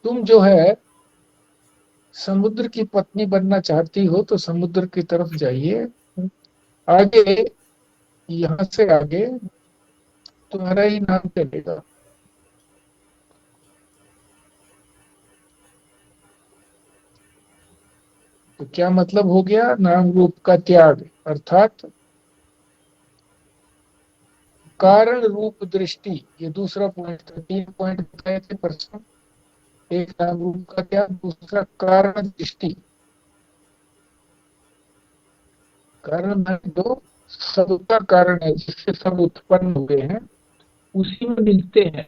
तुम जो है समुद्र की पत्नी बनना चाहती हो तो समुद्र की तरफ जाइए, आगे, यहाँ से आगे तुम्हारा ही नाम चलेगा। तो क्या मतलब हो गया, नाम रूप का त्याग, अर्थात कारण रूप दृष्टि। ये दूसरा पॉइंट था, 3 पॉइंट बताए थे परसों। एक नाम रूप का त्याग, दूसरा कारण दृष्टि। कारण माने दो, सबका कारण है जिससे सब उत्पन्न हुए हैं, उसी में मिलते हैं।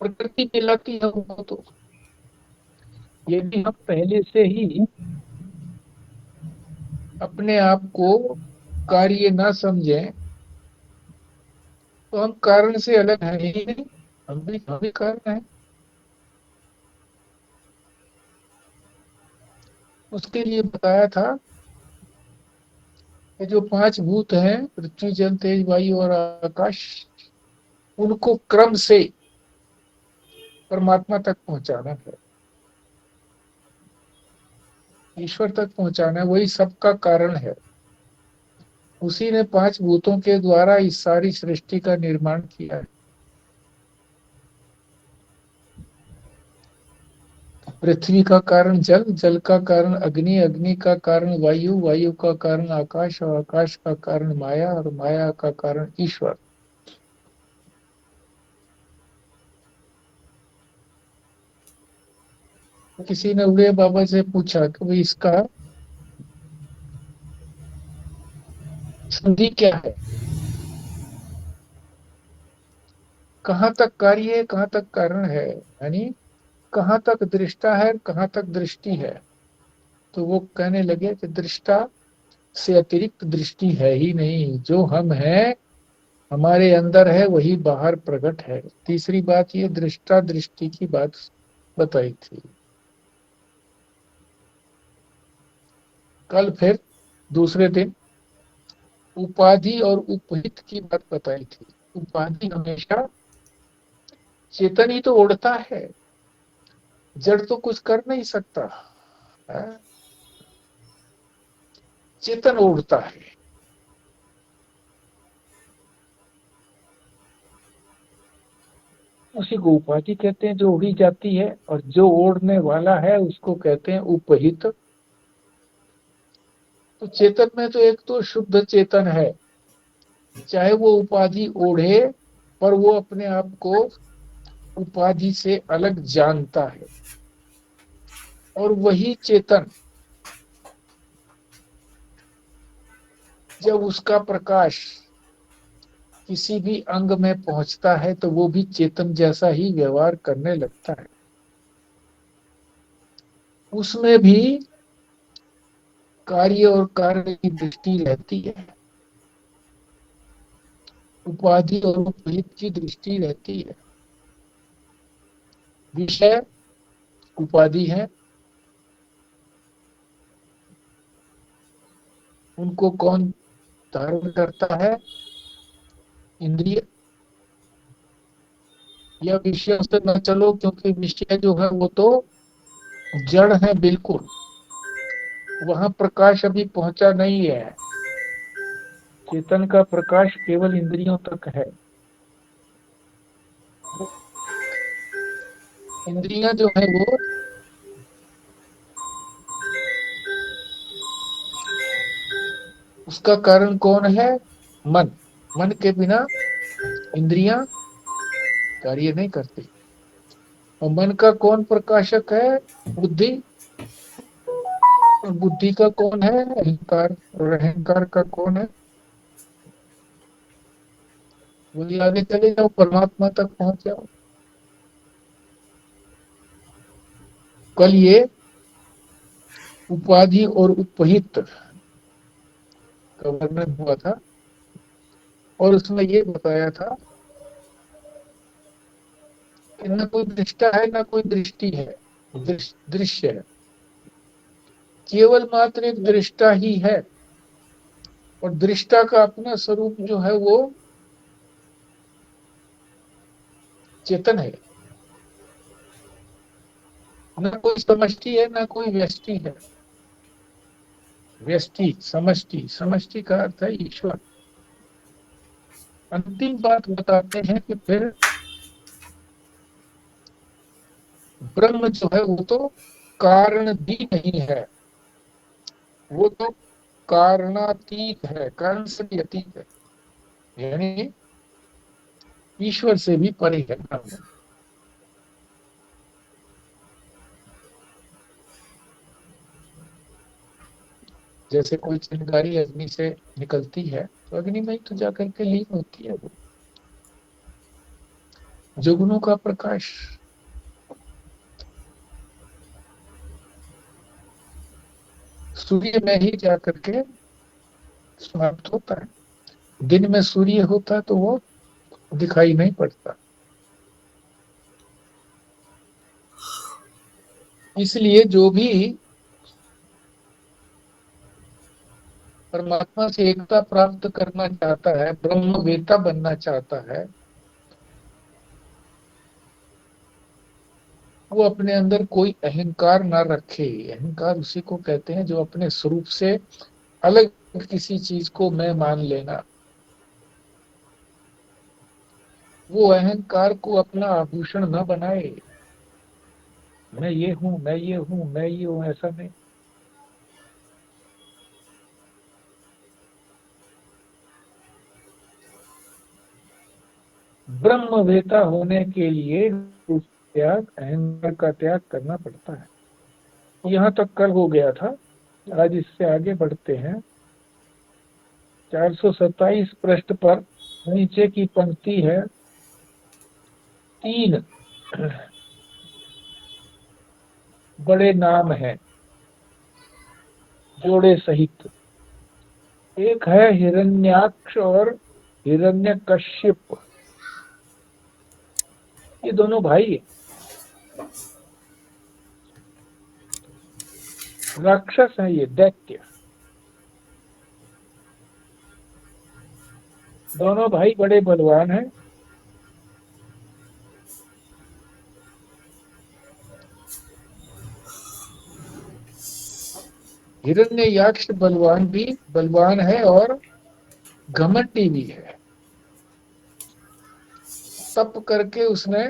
प्रकृति कहलाती है वो तो। यदि हम पहले से ही अपने आप को कार्य ना समझें तो हम कारण से अलग है ही नहीं। हम भी कारण है। उसके लिए बताया था कि जो 5 भूत हैं, पृथ्वी जल तेज वायु और आकाश, उनको क्रम से परमात्मा तक पहुंचाना है, ईश्वर तक पहुंचाना है। वही सबका कारण है। उसी ने 5 भूतों के द्वारा इस सारी सृष्टि का निर्माण किया है। पृथ्वी का कारण जल, जल का कारण अग्नि, अग्नि का कारण वायु, वायु का कारण आकाश और आकाश का कारण माया और माया का कारण ईश्वर। किसी ने उड़े बाबा से पूछा कि भाई इसका संधि क्या है, कहाँ तक कार्य है कहाँ तक कारण है, यानी कहाँ तक दृष्टा है कहाँ तक दृष्टि है। तो वो कहने लगे कि दृष्टा से अतिरिक्त दृष्टि है ही नहीं, जो हम हैं हमारे अंदर है वही बाहर प्रकट है। तीसरी बात ये दृष्टा दृष्टि की बात बताई थी। कल फिर दूसरे दिन उपाधि और उपहित की बात बताई थी। उपाधि हमेशा चेतन ही तो ओढ़ता है, जड़ तो कुछ कर नहीं सकता है? चेतन ओढ़ता है। उसी को उपाधि कहते हैं जो ओढ़ी जाती है, और जो ओढ़ने वाला है उसको कहते हैं उपहित। तो चेतन में तो एक तो शुद्ध चेतन है, चाहे वो उपाधि ओढ़े, पर वो अपने आप को उपाधि से अलग जानता है। और वही चेतन जब उसका प्रकाश किसी भी अंग में पहुंचता है तो वो भी चेतन जैसा ही व्यवहार करने लगता है। उसमें भी कार्य और कार्य की दृष्टि रहती है, उपाधि और उपहित की दृष्टि रहती है। विषय उपाधि है, उनको कौन धारण करता है, इंद्रिय। या विषय से न चलो, क्योंकि विषय जो है वो तो जड़ है बिल्कुल, वहां प्रकाश अभी पहुंचा नहीं है। चेतन का प्रकाश केवल इंद्रियों तक है। इंद्रियां जो है वो, उसका कारण कौन है, मन। मन के बिना इंद्रियां कार्य नहीं करती। और मन का कौन प्रकाशक है, बुद्धि। और बुद्धि का कौन है, अहंकार। और अहंकार का कौन है, वही आगे चले जाओ परमात्मा तक पहुंच जाओ। कल ये उपाधि और उपहित का वर्णन हुआ था, और उसमें ये बताया था कि न कोई दृष्टा है न कोई दृष्टि है, दृश्य है। केवल मात्र एक दृष्टा ही है, और दृष्टा का अपना स्वरूप जो है वो चेतन है। न कोई समष्टि है न कोई व्यष्टि है। व्यष्टि समष्टि, समष्टि का अर्थ है ईश्वर। अंतिम बात बताते हैं कि फिर ब्रह्म जो है वो तो कारण भी नहीं है, वो तो कारणातीत है, कारण से भी अतीत है, यानी ईश्वर से भी परे है ब्रह्म। जैसे कोई चिंगारी अग्नि से निकलती है तो अग्नि में ही तो जाकर के लीन होती है वो, जुगनू का प्रकाश सूर्य में ही जाकर के समाप्त होता है। दिन में सूर्य होता है तो वो दिखाई नहीं पड़ता। इसलिए जो भी परमात्मा से एकता प्राप्त करना चाहता है, ब्रह्मवेता बनना चाहता है, वो अपने अंदर कोई अहंकार ना रखे। अहंकार उसी को कहते हैं जो अपने स्वरूप से अलग किसी चीज को मैं मान लेना। वो अहंकार को अपना आभूषण न बनाए। मैं ये हूं, मैं ये हूं, मैं ये हूं, ऐसा नहीं। ब्रह्मवेता होने के लिए उस त्याग, अहंकार का त्याग करना पड़ता है। यहाँ तक कल हो गया था, आज इससे आगे बढ़ते हैं। 427 पृष्ठ पर नीचे की पंक्ति है, 3 बड़े नाम हैं जोड़े सहित। एक है हिरण्याक्ष और हिरण्यकश्यप। ये दोनों भाई हैं, राक्षस हैं, ये दैत्य। दोनों भाई बड़े बलवान हैं। हिरण्याक्ष बलवान है और घमंडी भी है। तप करके उसने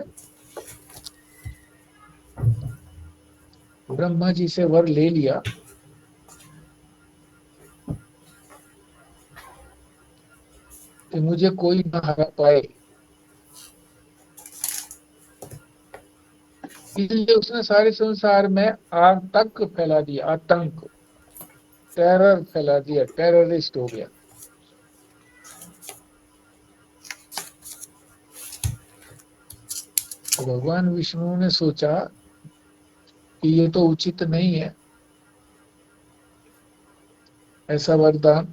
ब्रह्मा जी से वर ले लिया कि मुझे कोई ना हरा पाए। इसलिए उसने सारे संसार में आतंक फैला दिया, आतंक, टेरर फैला दिया, टेररिस्ट हो गया। तो भगवान विष्णु ने सोचा कि ये तो उचित नहीं है ऐसा वरदान।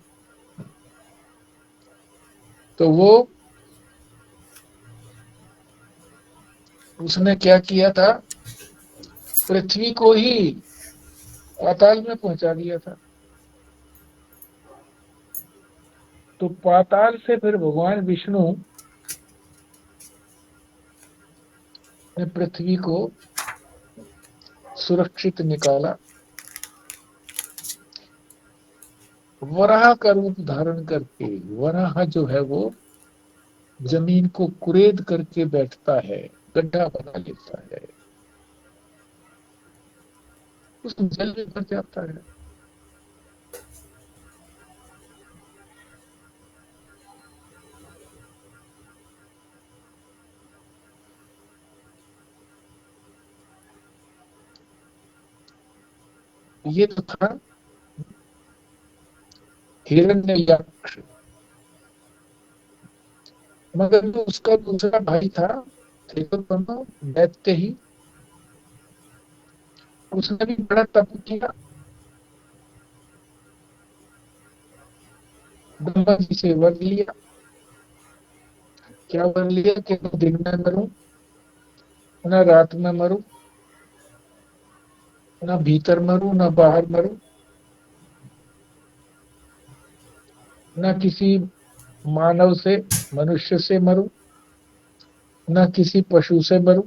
तो वो उसने क्या किया था, पृथ्वी को ही पाताल में पहुंचा दिया था। तो पाताल से फिर भगवान विष्णु ने पृथ्वी को सुरक्षित निकाला। वराह का रूप धारण करके, वराह जो है वो जमीन को कुरेद करके बैठता है, गड्ढा बना लेता है, उस जल में भर जाता है। ये तो था हिरण्याक्ष। मगर जो उसका दूसरा भाई था, थे तो दोनों दैत्य ही, उसने भी बड़ा तप किया। ब्रह्मा जी से वर लिया। क्या वर लिया कि न दिन में मरूं, न रात में मरूं, न भीतर मरूं न बाहर मरूं, न किसी मानव से, मनुष्य से मरूं, न किसी पशु से मरूं,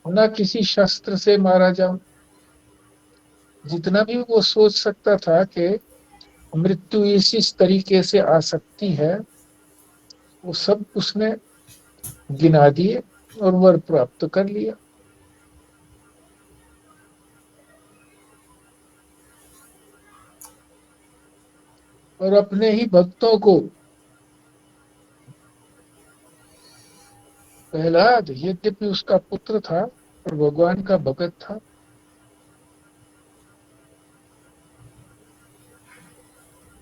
न किसी शस्त्र से मारा जाऊं। जितना भी वो सोच सकता था कि मृत्यु इस तरीके से आ सकती है, वो सब उसने गिना दिए और वर प्राप्त कर लिया। और अपने ही भक्तों को, प्रहलाद यद्यपि उसका पुत्र था और भगवान का भगत था,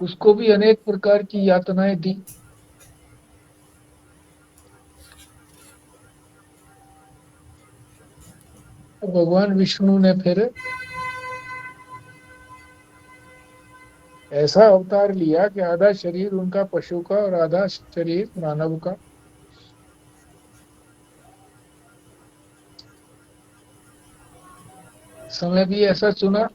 उसको भी अनेक प्रकार की यातनाएं दी। और भगवान विष्णु ने फिर ऐसा अवतार लिया कि आधा शरीर उनका पशु का और आधा शरीर मानव का। समय भी ऐसा चुना,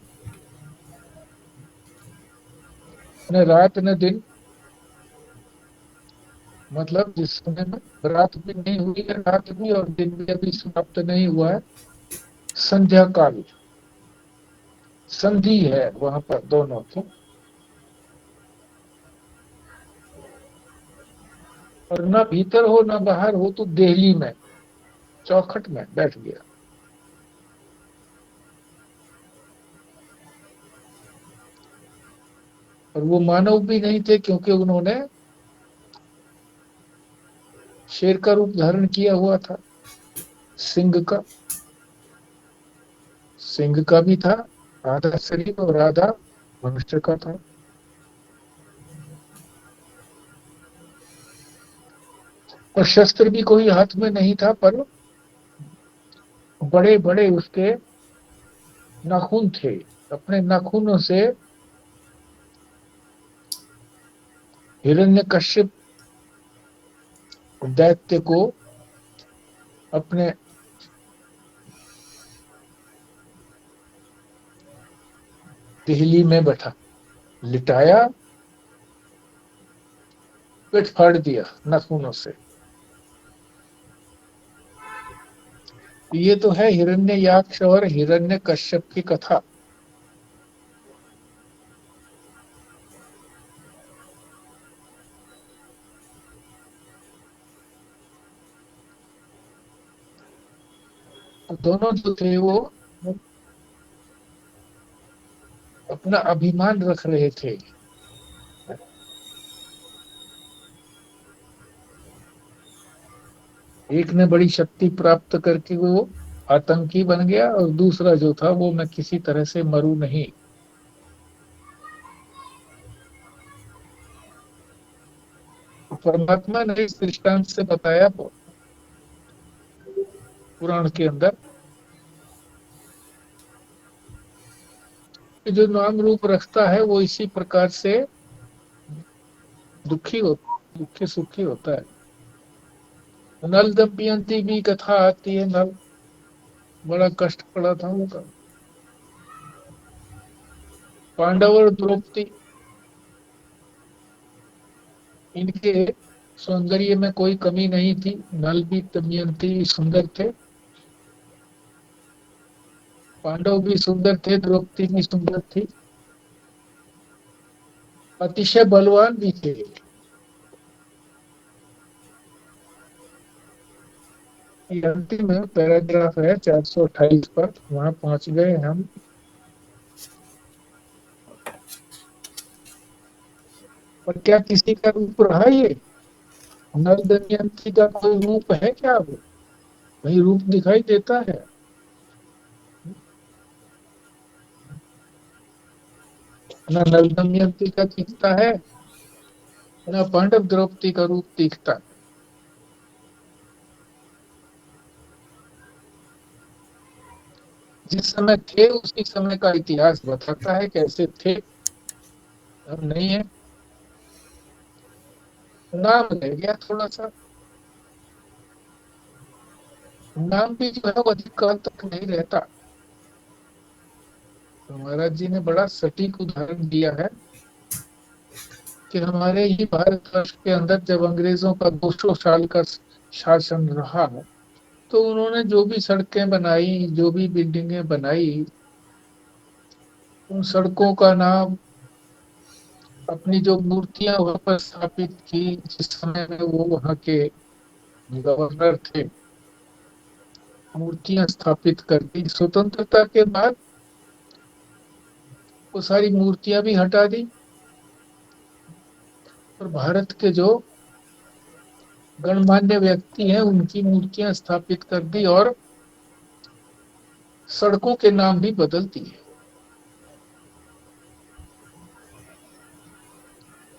न रात न दिन, मतलब जिस समय में रात भी नहीं हुई है, रात भी और दिन भी अभी समाप्त नहीं हुआ है, संध्या काल, संधि है वहां पर दोनों की। और न भीतर हो न बाहर हो, तो देहली में, चौखट में बैठ गया। और वो मानव भी नहीं थे, क्योंकि उन्होंने शेर का रूप धारण किया हुआ था, सिंह का। सिंह का भी था आधा शरीर और आधा मनुष्य का था। और शस्त्र भी कोई हाथ में नहीं था, पर बड़े बड़े उसके नाखून थे। अपने नाखूनों से हिरण्यकश्यप दैत्य को अपने देहली में बैठा लिटाया, पेट फाड़ दिया नाखूनों से। ये तो है हिरण्ययाक्ष और हिरण्यकश्यप की कथा। दोनों जो थे वो अपना अभिमान रख रहे थे। एक ने बड़ी शक्ति प्राप्त करके वो आतंकी बन गया, और दूसरा जो था वो मैं किसी तरह से मरू नहीं। परमात्मा ने इस दृष्टांत से बताया पुराण के अंदर कि जो नाम रूप रखता है वो इसी प्रकार से दुखी सुखी होता है। नल दमयंती भी कथा आती है। नल बड़ा कष्ट पड़ा था उनका। पांडव और द्रौपदी, इनके सौंदर्य में कोई कमी नहीं थी। नल भी दमयंती सुंदर थे, पांडव भी सुंदर थे, द्रौपदी भी सुंदर थी, अतिशय बलवान भी थे। ये अंतिम पैराग्राफ है 428 पर, वहां पहुंच गए हम। पर क्या किसी का रूप रहा ये? नल दमयंती का कोई रूप है क्या? वो वही रूप दिखाई देता है। न नल दमयंती का दिखता है, न पांडव द्रौपदी का रूप दिखता। जिस समय थे उसी समय का इतिहास बताता है कैसे थे। अब नहीं है, नाम रह गया थोड़ा सा। नाम भी जो है वो अधिक काल तक नहीं रहता। तो महाराज जी ने बड़ा सटीक उदाहरण दिया है कि हमारे ही भारतवर्ष के अंदर जब अंग्रेजों का 200 साल का शासन रहा, तो उन्होंने जो भी सड़कें बनाई, जो भी बिल्डिंगें बनाई, उन सड़कों का नाम, अपनी जो मूर्तियां वहां पर स्थापित की, जिस समय में वो वहां के गवर्नर थे, मूर्तियां स्थापित कर दी। स्वतंत्रता के बाद वो सारी मूर्तियां भी हटा दी और भारत के जो गणमान्य व्यक्ति हैं उनकी मूर्तियां स्थापित कर दी और सड़कों के नाम भी बदल दिए।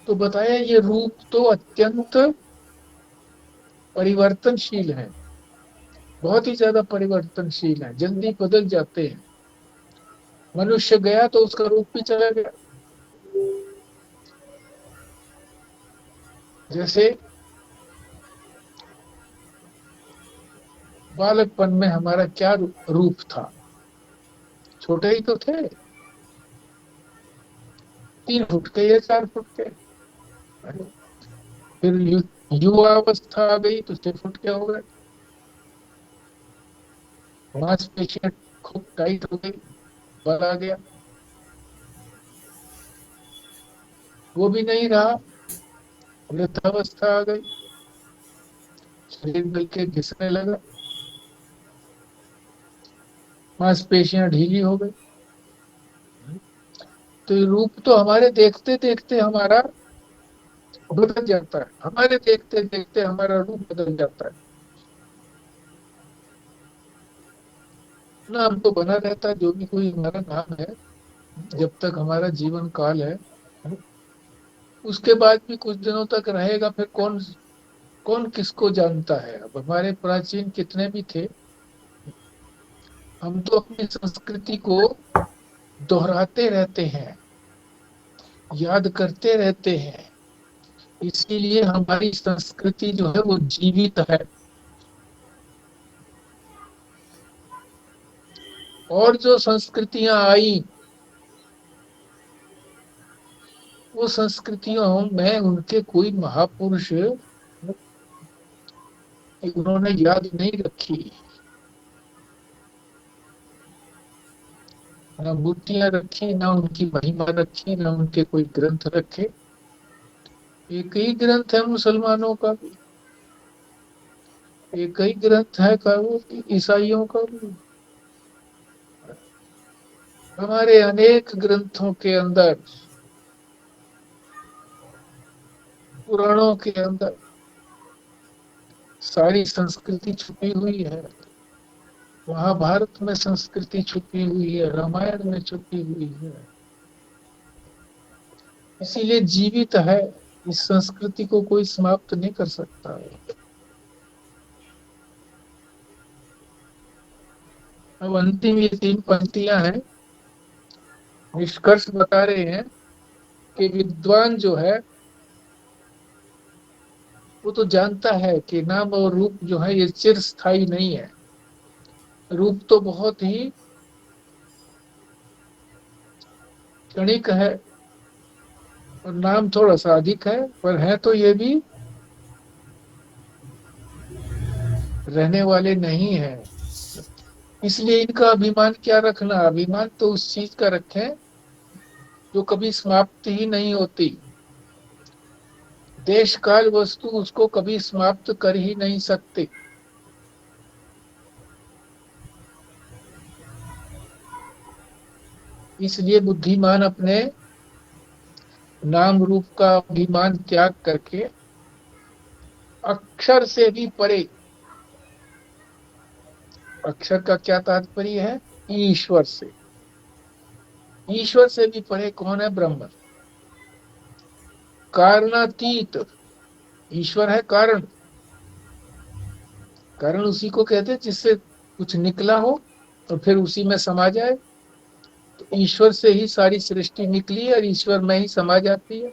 तो बताया ये रूप तो अत्यंत परिवर्तनशील है, बहुत ही ज्यादा परिवर्तनशील है, जल्दी बदल जाते हैं। मनुष्य गया तो उसका रूप भी चला गया। जैसे बालकपन में हमारा क्या रूप था, छोटे ही तो थे, 3 फुट के या 4 फुट के। फिर युवा अवस्था आ गई तो 6 फुट के हो गए, मांसपेशियां खूब टाइट हो गई, बल आ गया। वो भी नहीं रहा, वृद्धावस्था आ गई, शरीर मिल के घिसने लगा, मांसपेशियां ढीली हो गई। तो ये रूप तो हमारे देखते देखते हमारा बदल जाता है, हमारे देखते देखते हमारा रूप बदल जाता है। नाम तो बना रहता है, जो भी कोई हमारा नाम है, जब तक हमारा जीवन काल है। उसके बाद भी कुछ दिनों तक रहेगा, फिर कौन कौन किसको जानता है। अब हमारे प्राचीन कितने भी थे, हम तो अपनी संस्कृति को दोहराते रहते हैं, याद करते रहते हैं। इसीलिए हमारी संस्कृति जो है वो जीवित है। और जो संस्कृतियां आई, वो संस्कृतियों में उनके कोई महापुरुष उन्होंने याद नहीं रखी, ना मूर्तियां रखी, ना उनकी महिमा रखी, ना उनके कोई ग्रंथ रखे। एक ही ग्रंथ है मुसलमानों का भी, एक ही ग्रंथ है का वो ईसाइयों का भी। हमारे अनेक ग्रंथों के अंदर, पुराणों के अंदर सारी संस्कृति छुपी हुई है। महाभारत में संस्कृति छुपी हुई है, रामायण में छुपी हुई है। इसीलिए जीवित है, इस संस्कृति को कोई समाप्त नहीं कर सकता है। अब अंतिम ये 3 पंक्तियां हैं, निष्कर्ष बता रहे हैं कि विद्वान जो है वो तो जानता है कि नाम और रूप जो है ये चिरस्थायी नहीं है। रूप तो बहुत ही क्षणिक है और नाम थोड़ा सा अधिक है, पर है तो ये भी रहने वाले नहीं है। इसलिए इनका अभिमान क्या रखना, अभिमान तो उस चीज का रखें जो कभी समाप्त ही नहीं होती। देश काल वस्तु उसको कभी समाप्त कर ही नहीं सकते। इसलिए बुद्धिमान अपने नाम रूप का अभिमान त्याग करके अक्षर से भी परे, अक्षर का क्या तात्पर्य है, ईश्वर से, ईश्वर से भी परे कौन है, ब्रह्म, कारणातीत। ईश्वर है कारण, कारण उसी को कहते हैं जिससे कुछ निकला हो और फिर उसी में समा जाए। तो ईश्वर से ही सारी सृष्टि निकली है और ईश्वर में ही समा जाती है।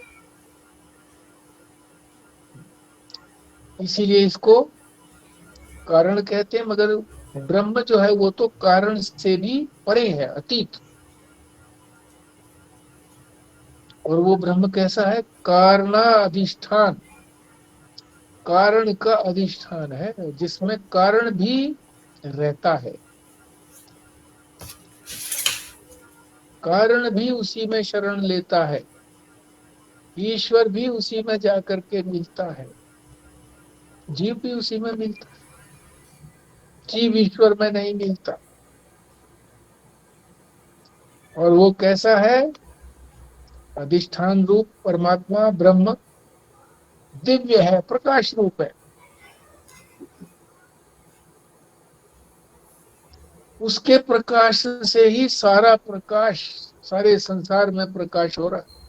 इसीलिए इसको कारण कहते हैं। मगर ब्रह्म जो है वो तो कारण से भी परे है, अतीत। और वो ब्रह्म कैसा है, कारणाधिष्ठान, कारण का अधिष्ठान है, जिसमें कारण भी रहता है, कारण भी उसी में शरण लेता है, ईश्वर भी उसी में जाकर के मिलता है, जीव भी उसी में मिलता है, जीव ईश्वर में नहीं मिलता। और वो कैसा है? अधिष्ठान रूप परमात्मा ब्रह्म दिव्य है, प्रकाश रूप है। उसके प्रकाश से ही सारा प्रकाश, सारे संसार में प्रकाश हो रहा है।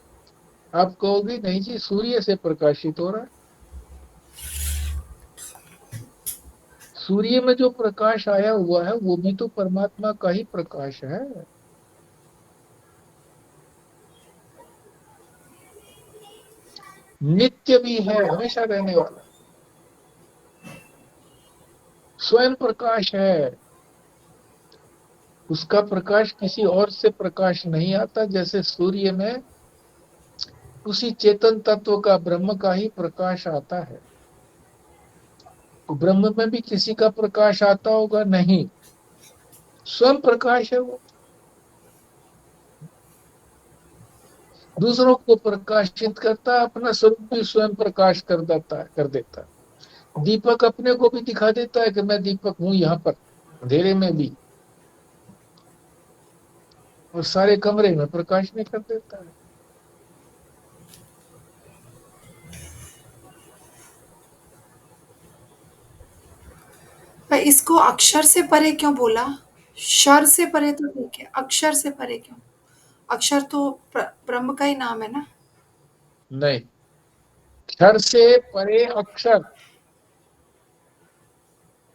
आप कहोगे नहीं जी, सूर्य से प्रकाशित हो रहा है। सूर्य में जो प्रकाश आया हुआ है वो भी तो परमात्मा का ही प्रकाश है। नित्य भी है, हमेशा रहने वाला, स्वयं प्रकाश है। उसका प्रकाश किसी और से प्रकाश नहीं आता। जैसे सूर्य में उसी चेतन तत्व का, ब्रह्म का ही प्रकाश आता है, तो ब्रह्म में भी किसी का प्रकाश आता होगा? नहीं, स्वयं प्रकाश है वो। दूसरों को प्रकाशित करता है, अपना स्वरूप भी स्वयं प्रकाश कर देता है। दीपक अपने को भी दिखा देता है कि मैं दीपक हूं यहाँ पर, अंधेरे में भी, और सारे कमरे में प्रकाश में कर देता है। पर इसको अक्षर से परे क्यों बोला? शर से परे तो ठीक है, अक्षर से परे क्यों? अक्षर तो ब्रह्म का ही नाम है ना। नहीं, क्षर से परे अक्षर,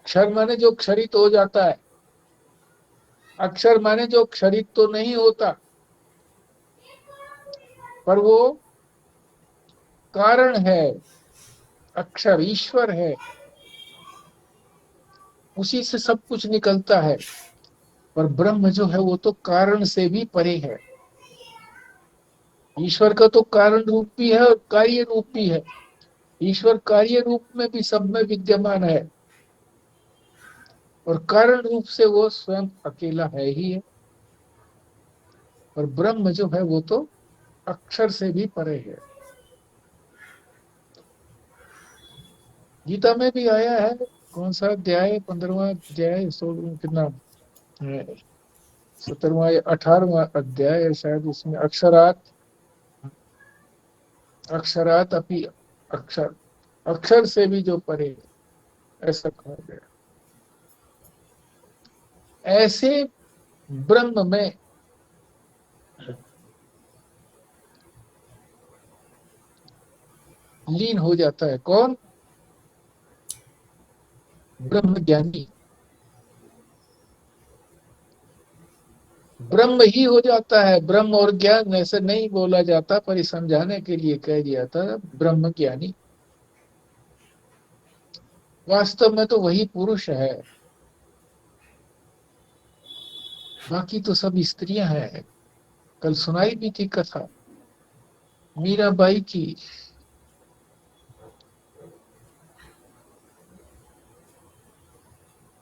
क्षर माने जो क्षरित हो जाता है, अक्षर माने जो क्षरित तो नहीं होता, पर वो कारण है। अक्षर ईश्वर है, उसी से सब कुछ निकलता है। पर ब्रह्म जो है वो तो कारण से भी परे है। ईश्वर का तो कारण रूप भी है और कार्य रूप भी है। ईश्वर कार्य रूप में भी सब में विद्यमान है, और कारण रूप से वो स्वयं अकेला है ही है। और ब्रह्म जो है वो तो अक्षर से भी परे है। गीता में भी आया है, कौन सा अध्याय, 15वां अध्याय, 16 कितना, 17वां या 18वां अध्याय है शायद, उसमें अक्षरात, अक्षरात अपि अक्षर, अक्षर से भी जो परे है, ऐसा कहा गया। ऐसे ब्रह्म में लीन हो जाता है कौन? ब्रह्म ज्ञानी। ब्रह्म ही हो जाता है। ब्रह्म और ज्ञान ऐसे नहीं बोला जाता, पर ये समझाने के लिए कह दिया था, ब्रह्म ज्ञानी। वास्तव में तो वही पुरुष है, बाकी तो सब स्त्रियां हैं। कल सुनाई भी थी कथा मीराबाई की,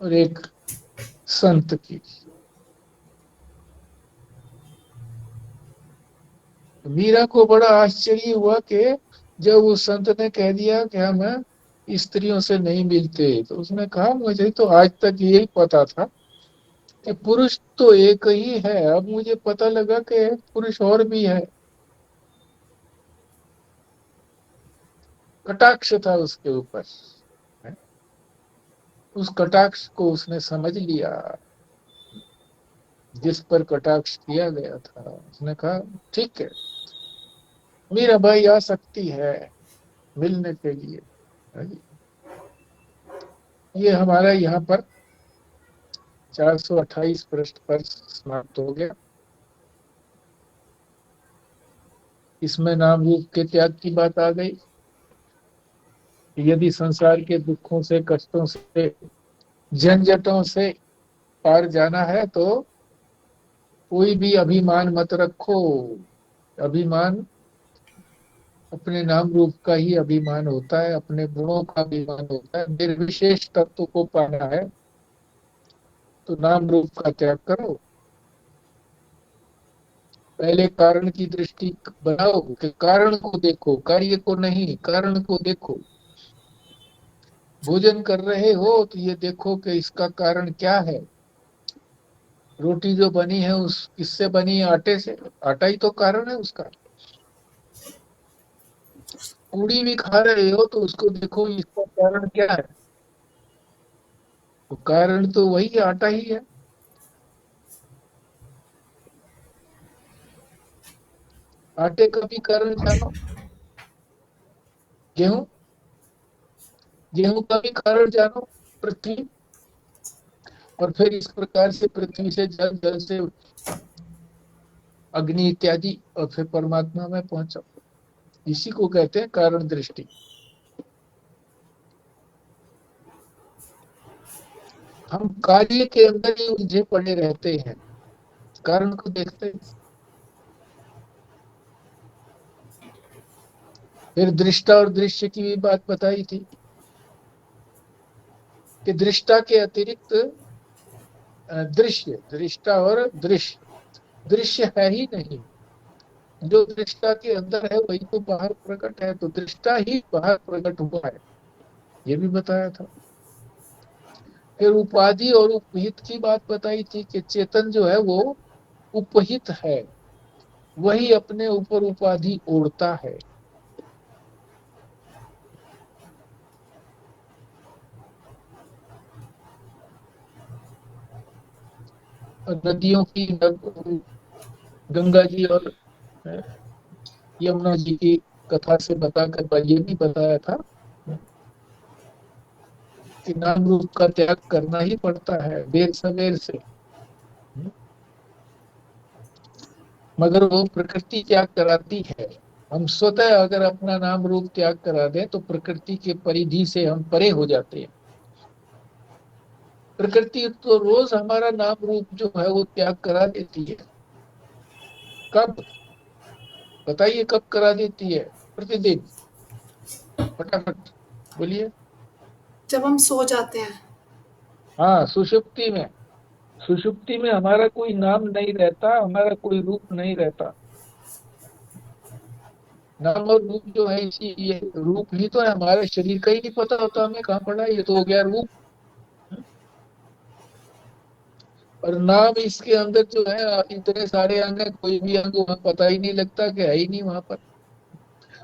और एक संत की। मीरा को बड़ा आश्चर्य हुआ कि जब उस संत ने कह दिया कि हम स्त्रियों से नहीं मिलते, तो उसने कहा मुझे तो आज तक यही पता था कि पुरुष तो एक ही है, अब मुझे पता लगा कि पुरुष और भी है। कटाक्ष था उसके ऊपर, उस कटाक्ष को उसने समझ लिया। जिस पर कटाक्ष किया गया था, उसने कहा ठीक है, मीरा भाई आ सकती है मिलने के लिए। ये हमारा यहाँ पर 428 पृष्ठ पर समाप्त हो गया। इसमें नाम रूप के त्याग की बात आ गई। यदि संसार के दुखों से, कष्टों से, झंझटों से पार जाना है तो कोई भी अभिमान मत रखो। अभिमान अपने नाम रूप का ही अभिमान होता है, अपने गुणों का अभिमान होता है। निर्विशेष तत्व को पाना है तो नाम रूप का त्याग करो, पहले कारण की दृष्टि बनाओ कि कारण को देखो, कार्य को नहीं, कारण को देखो। भोजन कर रहे हो तो ये देखो कि इसका कारण क्या है। रोटी जो बनी है उस किससे बनी है? आटे से। आटा ही तो कारण है उसका। पूड़ी भी खा रहे हो तो उसको देखो इसका कारण क्या है। तो कारण तो वही आटा ही है। आटे का भी कारण जानो। गेहूं, गेहूं का भी कारण जानो, पृथ्वी। और फिर इस प्रकार से पृथ्वी से जल, जल से अग्नि इत्यादि, और फिर परमात्मा में पहुंचो। इसी को कहते हैं कारण दृष्टि। हम कार्य के अंदर ही उलझे पड़े रहते हैं, कारण को देखते हैं। फिर दृष्टा और दृश्य की भी बात बताई थी कि दृष्टा के अतिरिक्त दृश्य, दृष्टा और दृश्य, दृश्य है ही नहीं। जो दृष्टा के अंदर है वही तो बाहर प्रकट है, तो दृष्टा ही बाहर प्रकट हुआ है, ये भी बताया था। फिर उपाधि और उपहित की बात बताई थी कि चेतन जो है वो उपहित है, वही अपने ऊपर उपाधि ओढ़ता है। और नदियों की गंगा जी और यमुना जी की कथा से बताकर ये भी बताया था कि नाम रूप का त्याग करना ही पड़ता है देर सवेर से। मगर वो प्रकृति त्याग कराती है। हम स्वतः अगर अपना नाम रूप त्याग करा दें तो प्रकृति के परिधि से हम परे हो जाते हैं। प्रकृति तो रोज हमारा नाम रूप जो है वो त्याग करा देती है। कब? बताइए कब करा देती है? प्रतिदिन, फटाफट बोलिए। जब हम सो जाते हैं। हाँ, सुषुप्ति में। सुषुप्ति में हमारा कोई नाम नहीं रहता, हमारा कोई रूप नहीं रहता। नाम और रूप जो है, इसी ये रूप ही तो है, हमारे शरीर का ही नहीं पता होता हमें कहाँ पड़ा, ये तो हो गया रूप। और नाम इसके अंदर जो है इतने सारे अंग है, कोई भी अंग वहां पता ही नहीं लगता कि है ही नहीं वहां पर।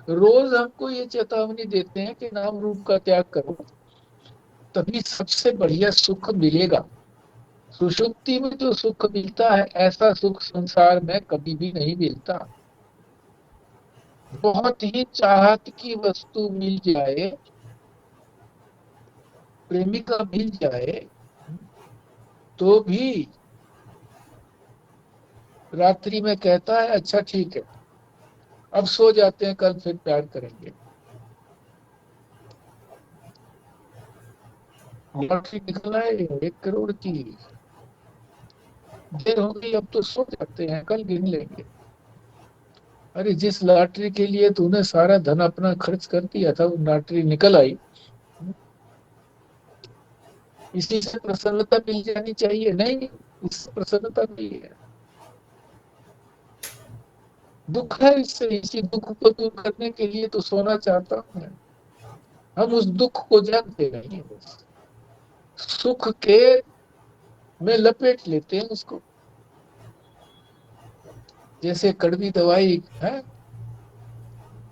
रोज हमको ये चेतावनी देते हैं कि नाम रूप का त्याग करो, तभी सबसे बढ़िया सुख मिलेगा। सुषुप्ति में जो सुख मिलता है ऐसा सुख संसार में कभी भी नहीं मिलता। बहुत ही चाहत की वस्तु मिल जाए, प्रेमिका मिल जाए, तो भी रात्रि में कहता है अच्छा ठीक है, अब सो जाते हैं, कल फिर प्यार करेंगे। लॉटरी निकल आए 1 करोड़ की, देर हो गई अब तो सो जाते हैं, कल गिन लेंगे। अरे जिस लॉटरी के लिए तूने सारा धन अपना खर्च कर दिया था वो लॉटरी निकल आई, इसी से प्रसन्नता मिल जानी चाहिए। नहीं, इससे प्रसन्नता नहीं है, दुख है इससे। इसी दुख को दूर करने के लिए तो सोना चाहता हूं मैं। हम उस दुख को जानते नहीं है, सुख के में लपेट लेते हैं उसको। जैसे कड़वी दवाई है,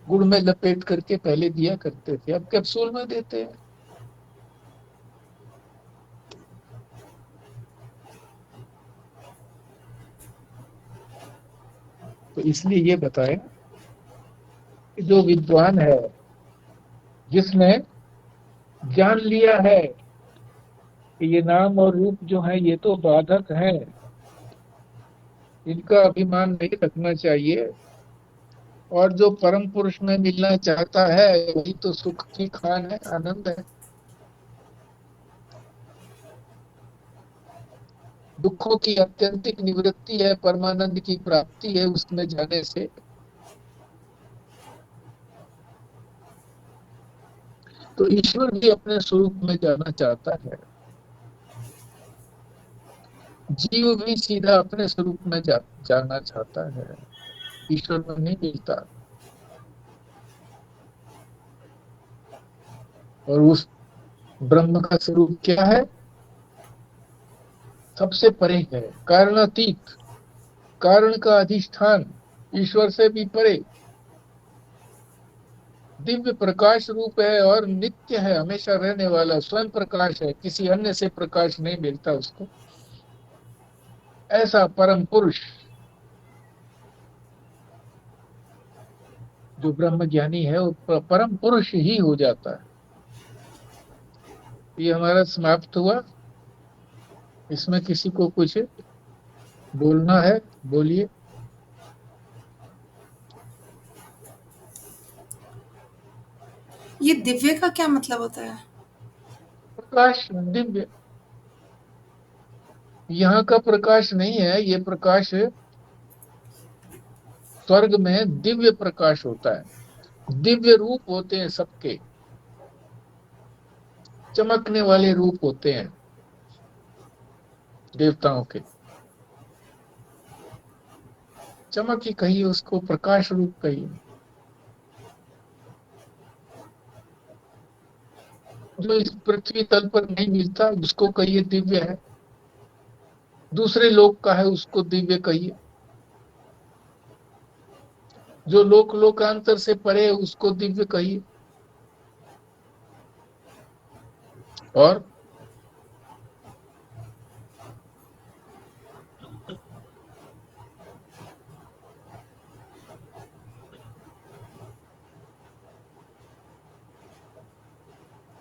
गुड़ में लपेट करके पहले दिया करते थे, अब कैप्सूल में देते हैं। तो इसलिए ये बताएं कि जो विद्वान है, जिसने जान लिया है कि ये नाम और रूप जो है ये तो बाधक है, इनका अभिमान नहीं रखना चाहिए, और जो परम पुरुष में मिलना चाहता है वही तो सुख की खान है, आनंद है। दुखों की अत्यंतिक निवृत्ति है, परमानंद की प्राप्ति है उसमें जाने से। तो ईश्वर भी अपने स्वरूप में जाना चाहता है। जीव भी सीधा अपने स्वरूप में जाना चाहता है, ईश्वर में नहीं मिलता। और उस ब्रह्म का स्वरूप क्या है? सबसे परे है, कारणातीत, कारण का अधिष्ठान, ईश्वर से भी परे, दिव्य प्रकाश रूप है और नित्य है, हमेशा रहने वाला स्वयं प्रकाश है, किसी अन्य से प्रकाश नहीं मिलता उसको। ऐसा परम पुरुष जो ब्रह्म ज्ञानी है वो परम पुरुष ही हो जाता है। ये हमारा समाप्त हुआ। इसमें किसी को कुछ बोलना है? बोलिए। ये दिव्य का क्या मतलब होता है? प्रकाश, दिव्य। यहाँ का प्रकाश नहीं है, ये प्रकाश स्वर्ग में दिव्य प्रकाश होता है। दिव्य रूप होते हैं सबके, चमकने वाले रूप होते हैं देवताओं के। चमक ही कहिए उसको, प्रकाश रूप कहिए। जो इस पृथ्वी तल पर नहीं मिलता उसको कहिए दिव्य है। दूसरे लोक का है उसको दिव्य कहिए। जो लोक लोकांतर से परे है उसको दिव्य कहिए। और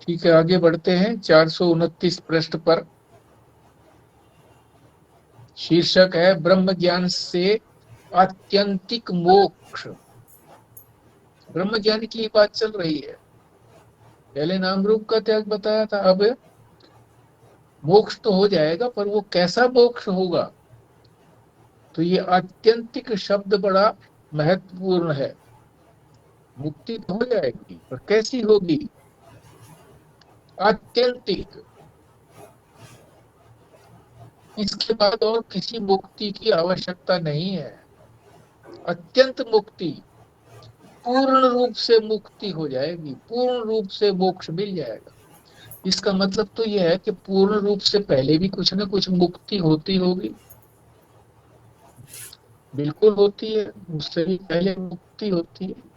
ठीक है, आगे बढ़ते हैं 429 पृष्ठ पर। शीर्षक है ब्रह्म ज्ञान से आत्यंतिक मोक्ष। ब्रह्म ज्ञान की बात चल रही है। पहले नाम रूप का त्याग बताया था, अब मोक्ष तो हो जाएगा, पर वो कैसा मोक्ष होगा? तो ये आत्यंतिक शब्द बड़ा महत्वपूर्ण है। मुक्ति तो हो जाएगी, पर कैसी होगी? आत्यंतिक। इसके बाद और किसी मुक्ति की आवश्यकता नहीं है। अत्यंत मुक्ति, पूर्ण रूप से मुक्ति हो जाएगी, पूर्ण रूप से मोक्ष मिल जाएगा। इसका मतलब तो यह है कि पूर्ण रूप से पहले भी कुछ ना कुछ मुक्ति होती होगी। बिल्कुल होती है, उससे भी पहले मुक्ति होती है।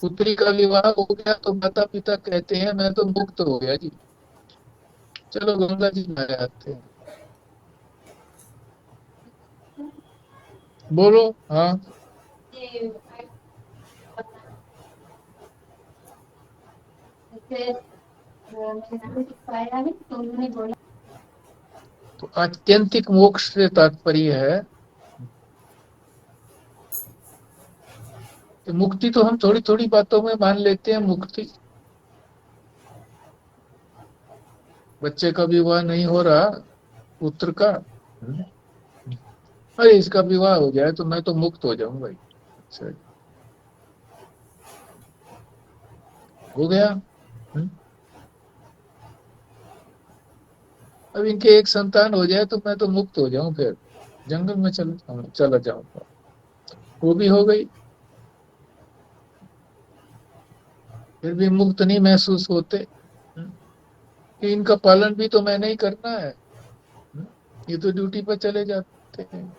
पुत्री का विवाह हो गया तो माता पिता कहते हैं मैं तो मुक्त हो गया जी, चलो गंगा जी नहा आते हैं। बोलो। हाँ। तो आत्यंतिक मोक्ष से तात्पर्य है कि मुक्ति तो हम थोड़ी थोड़ी बातों में मान लेते हैं। मुक्ति, बच्चे का विवाह नहीं हो रहा, पुत्र का, अरे इसका विवाह हो जाए तो मैं तो मुक्त हो जाऊं भाई। अच्छा, हो गया। अब इनके एक संतान हो जाए तो मैं तो मुक्त हो जाऊं, फिर जंगल में चला जाऊंगा। वो भी हो गई, फिर भी मुक्त नहीं महसूस होते। कि इनका पालन भी तो मैंने ही करना है। ये तो ड्यूटी पर चले जाते हैं,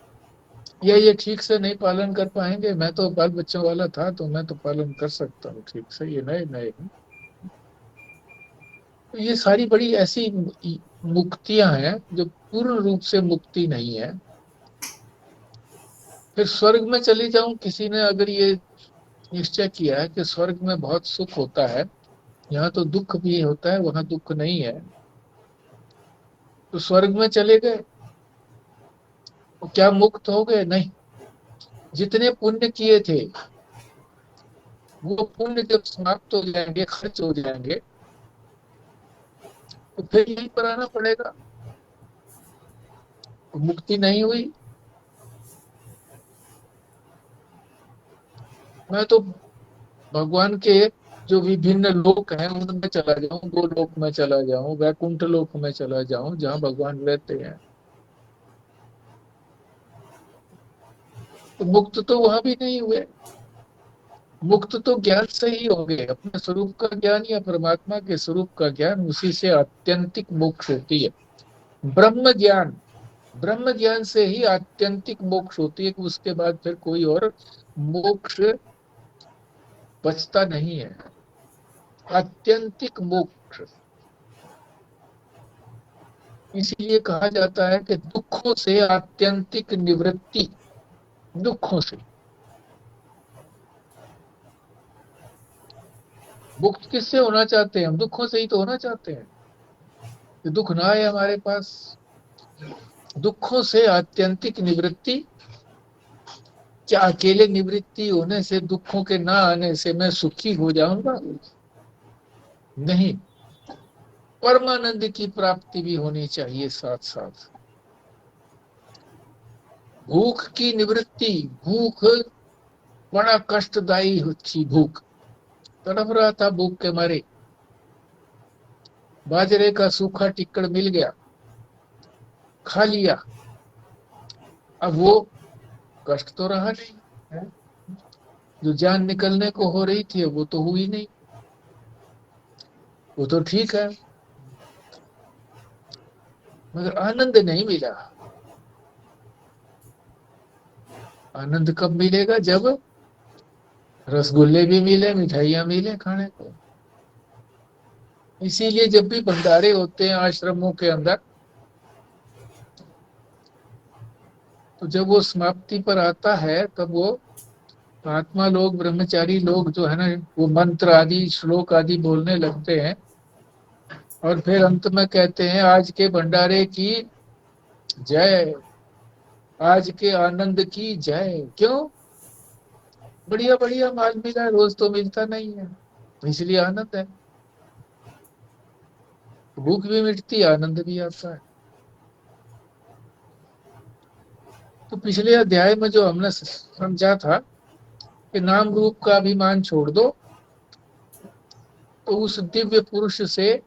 या ये ठीक से नहीं पालन कर पाएंगे। मैं तो बाल बच्चों वाला था तो मैं तो पालन कर सकता हूँ ठीक से, ये नए नए हैं। तो ये सारी बड़ी ऐसी मुक्तियां हैं जो पूर्ण रूप से मुक्ति नहीं है। फिर स्वर्ग में चली जाऊं, किसी ने अगर ये निश्चय किया है कि स्वर्ग में बहुत सुख होता है, यहाँ तो दुख भी होता है, वहां दुख नहीं है, तो स्वर्ग में चले गए तो क्या मुक्त हो गए? नहीं। जितने पुण्य किए थे वो पुण्य जब समाप्त हो जाएंगे, खर्च हो जाएंगे, तो फिर यहीं पर आना पड़ेगा। तो मुक्ति नहीं हुई। मैं तो भगवान के जो विभिन्न लोक हैं उनमें चला जाऊं, गोलोक में चला जाऊं, वैकुंठ लोक में चला जाऊं, जहां भगवान रहते हैं, तो मुक्त तो वहां भी नहीं हुए। मुक्त तो ज्ञान से ही होंगे, अपने स्वरूप का ज्ञान या परमात्मा के स्वरूप का ज्ञान, उसी से आत्यंतिक मोक्ष होती है। ब्रह्म ज्ञान, ब्रह्म ज्ञान से ही आत्यंतिक मोक्ष होती है, कि उसके बाद फिर कोई और मोक्ष बचता नहीं है। आत्यंतिक मोक्ष, इसलिए कहा जाता है कि दुखों से आत्यंतिक निवृत्ति। दुखों से मुक्त किससे होना चाहते हैं हम? दुखों से ही तो होना चाहते हैं, कि दुख ना आए हमारे पास। दुखों से आत्यंतिक निवृत्ति। क्या अकेले निवृत्ति होने से, दुखों के ना आने से मैं सुखी हो जाऊंगा? नहीं, परमानंद की प्राप्ति भी होनी चाहिए साथ साथ। भूख की निवृत्ति, भूख बड़ा कष्टदायी थी। भूख, तड़प रहा था भूख के मारे, बाजरे का सूखा टिक्कड़ मिल गया, खा लिया, अब वो कष्ट तो रहा नहीं है। जो जान निकलने को हो रही थी वो तो हुई नहीं, वो तो ठीक है, मगर आनंद नहीं मिला। आनंद कब मिलेगा? जब रसगुल्ले भी मिले, मिठाइयां मिले खाने को। इसीलिए जब भी भंडारे होते हैं आश्रमों के अंदर, तो जब वो समाप्ति पर आता है, तब वो महात्मा लोग, ब्रह्मचारी लोग जो है ना, वो मंत्र आदि, श्लोक आदि बोलने लगते हैं, और फिर अंत में कहते हैं, आज के भंडारे की जय, आज के आनंद की जय। क्यों? बढ़िया बढ़िया माल मिला, रोज तो मिलता नहीं है, इसलिए आनंद है। भूख भी मिटती, आनंद भी आता है। तो पिछले अध्याय में जो हमने समझा था कि नाम रूप का अभिमान छोड़ दो, तो उस दिव्य पुरुष से,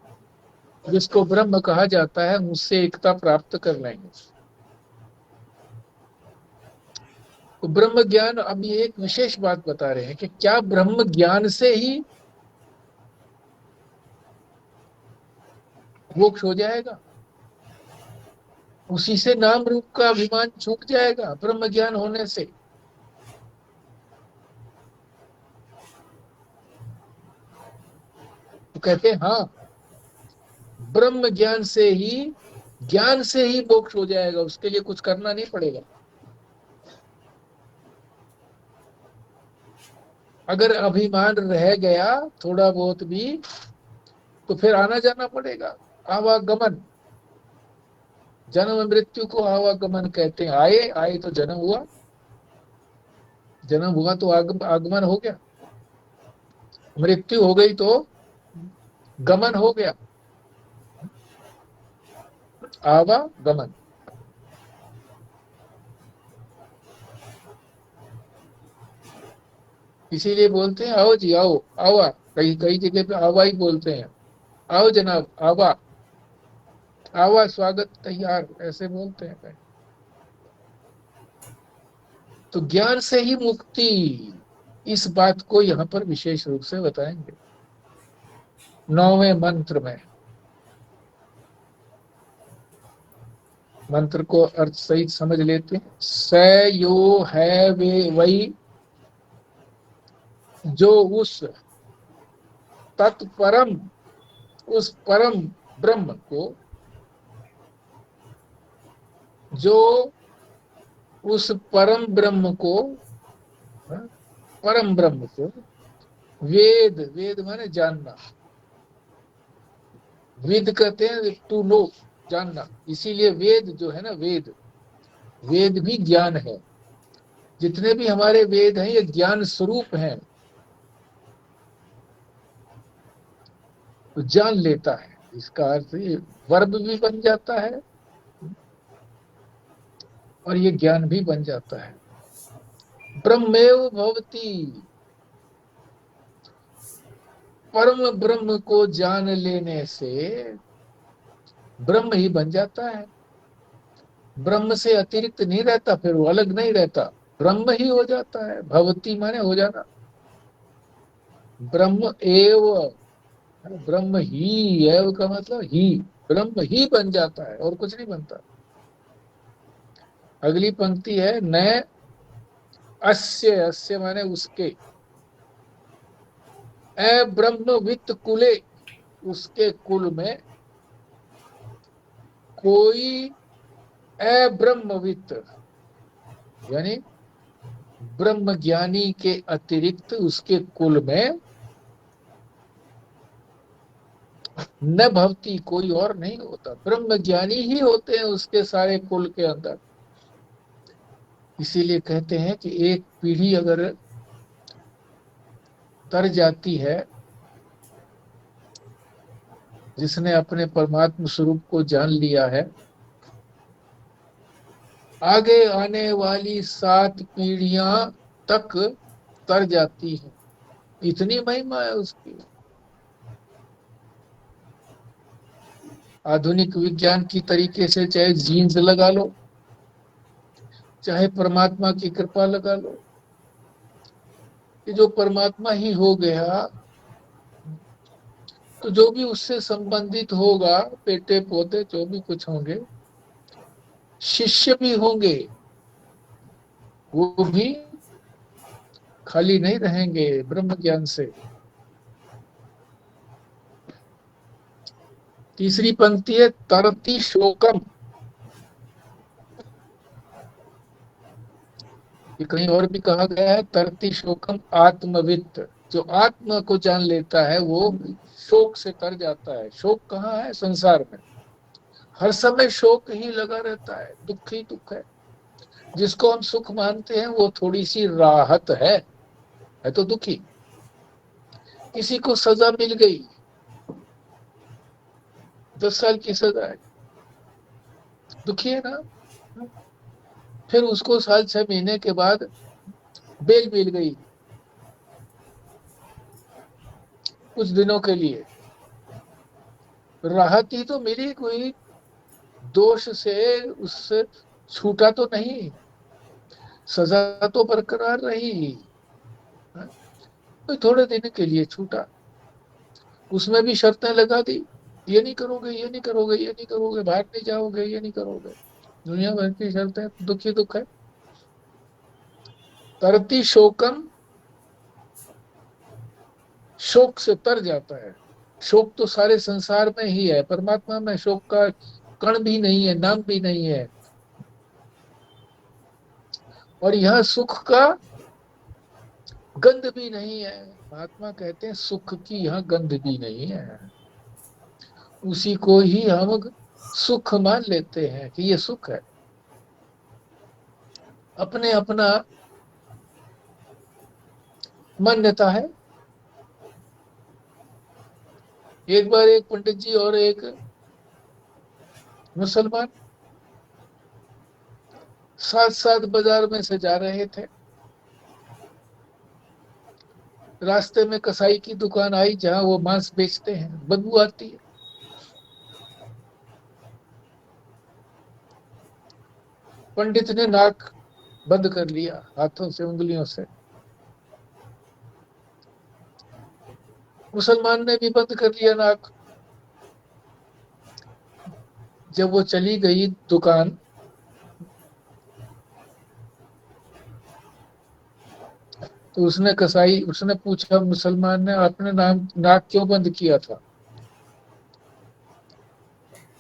जिसको ब्रह्म कहा जाता है, उससे एकता प्राप्त कर लेंगे। तो ब्रह्म ज्ञान, अब ये एक विशेष बात बता रहे हैं कि क्या ब्रह्म ज्ञान से ही मोक्ष हो जाएगा? उसी से नाम रूप का अभिमान छूट जाएगा ब्रह्म ज्ञान होने से? तो कहते हैं हाँ, ब्रह्म ज्ञान से ही मोक्ष हो जाएगा, उसके लिए कुछ करना नहीं पड़ेगा। अगर अभिमान रह गया थोड़ा बहुत भी, तो फिर आना जाना पड़ेगा, आवागमन। जन्म मृत्यु को आवागमन कहते हैं। आए आए तो जन्म हुआ, जन्म हुआ तो आगमन हो गया, मृत्यु हो गई तो गमन हो गया, आवागमन। इसीलिए बोलते हैं आओ जी आओ, आवा। कई कई जगह पे आवा ही बोलते हैं, आओ जनाब, आवा, आवा, स्वागत तैयार, ऐसे बोलते हैं। तो ज्ञान से ही मुक्ति, इस बात को यहाँ पर विशेष रूप से बताएंगे 9वें मंत्र में। मंत्र को अर्थ सहित समझ लेते हैं। स यो है वे वही, जो उस तत्परम, उस परम ब्रह्म को, जो उस परम ब्रह्म को, परम ब्रह्म को, वेद, वेद माने जानना, वेद कहते हैं टू नो, जानना। इसीलिए वेद जो है ना, वेद, वेद भी ज्ञान है। जितने भी हमारे वेद हैं ये ज्ञान स्वरूप हैं, तो जान लेता है। इसका अर्थ ये वर्ब भी बन जाता है और ये ज्ञान भी बन जाता है। ब्रह्मेव भवति, परम ब्रह्म को जान लेने से ब्रह्म ही बन जाता है। ब्रह्म से अतिरिक्त नहीं रहता, फिर वो अलग नहीं रहता, ब्रह्म ही हो जाता है। भवती माने हो जाना, ब्रह्म एव, ब्रह्म ही, एव का मतलब ही, ब्रह्म ही बन जाता है और कुछ नहीं बनता। अगली पंक्ति है न अस्य, अस्य माने उसके, ए ब्रह्मवित कुले, उसके कुल में कोई अब्रह्मवित, यानी ब्रह्म ज्ञानी के अतिरिक्त उसके कुल में न भवती, कोई और नहीं होता, ब्रह्म ज्ञानी ही होते हैं उसके सारे कुल के अंदर। इसीलिए कहते हैं कि एक पीढ़ी अगर तर जाती है, जिसने अपने परमात्म स्वरूप को जान लिया है, आगे आने वाली 7 पीढ़ियां तक तर जाती है। इतनी महिमा है उसकी। आधुनिक विज्ञान की तरीके से चाहे जीन्स लगा लो, चाहे परमात्मा की कृपा लगा लो, कि जो परमात्मा ही हो गया, तो जो भी उससे संबंधित होगा, बेटे पोते जो भी कुछ होंगे, शिष्य भी होंगे, वो भी खाली नहीं रहेंगे ब्रह्म ज्ञान से। तीसरी पंक्ति है तरति शोकम। ये कहीं और भी कहा गया है, तरति शोकम आत्मवित्त, जो आत्मा को जान लेता है वो शोक से तर जाता है। शोक कहाँ है? संसार में हर समय शोक ही लगा रहता है, दुख ही दुख है। जिसको हम सुख मानते हैं वो थोड़ी सी राहत है तो दुखी। किसी को सजा मिल गई, 10 साल की सजा है, दुखी है ना। फिर उसको साल 6 महीने के बाद बेल मिल गई कुछ दिनों के लिए, राहत ही तो मिली, कोई दोष से उससे छूटा तो नहीं, सजा तो बरकरार रही, तो थोड़े दिन के लिए छूटा। उसमें भी शर्तें लगा दी, ये नहीं करोगे, ये नहीं करोगे, ये नहीं करोगे, बाहर नहीं जाओगे, ये नहीं करोगे, दुनिया भर की शर्तें, दुखी दुख है। तरती शोकम, शोक से तर जाता है। शोक तो सारे संसार में ही है, परमात्मा में शोक का कण भी नहीं है, नाम भी नहीं है। और यह सुख का गंध भी नहीं है। महात्मा कहते हैं सुख की यह गंध भी नहीं है। उसी को ही हम सुख मान लेते हैं कि ये सुख है। अपने अपना मान्यता है। एक बार एक पंडित जी और एक मुसलमान साथ साथ बाजार में से जा रहे थे। रास्ते में कसाई की दुकान आई जहां वो मांस बेचते हैं, बदबू आती है। पंडित ने नाक बंद कर लिया हाथों से, उंगलियों से। मुसलमान ने भी बंद कर लिया नाक। जब वो चली गई दुकान, तो उसने पूछा मुसलमान ने, आपने नाक क्यों बंद किया था?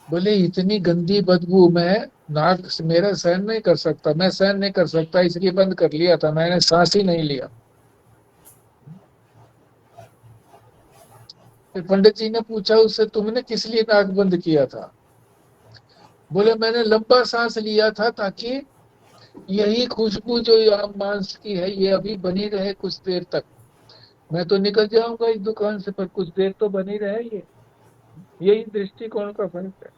बोले इतनी गंदी बदबू में नाक से मेरा सहन नहीं कर सकता, मैं सहन नहीं कर सकता, इसलिए बंद कर लिया था, मैंने सांस ही नहीं लिया। फिर पंडित जी ने पूछा उससे, तुमने किस लिए नाक बंद किया था? बोले मैंने लंबा सांस लिया था ताकि यही खुशबू जो यहाँ मांस की है ये अभी बनी रहे कुछ देर तक। मैं तो निकल जाऊंगा इस दुकान से, पर कुछ देर तो बनी रहे ये। यही दृष्टिकोण का फर्क है।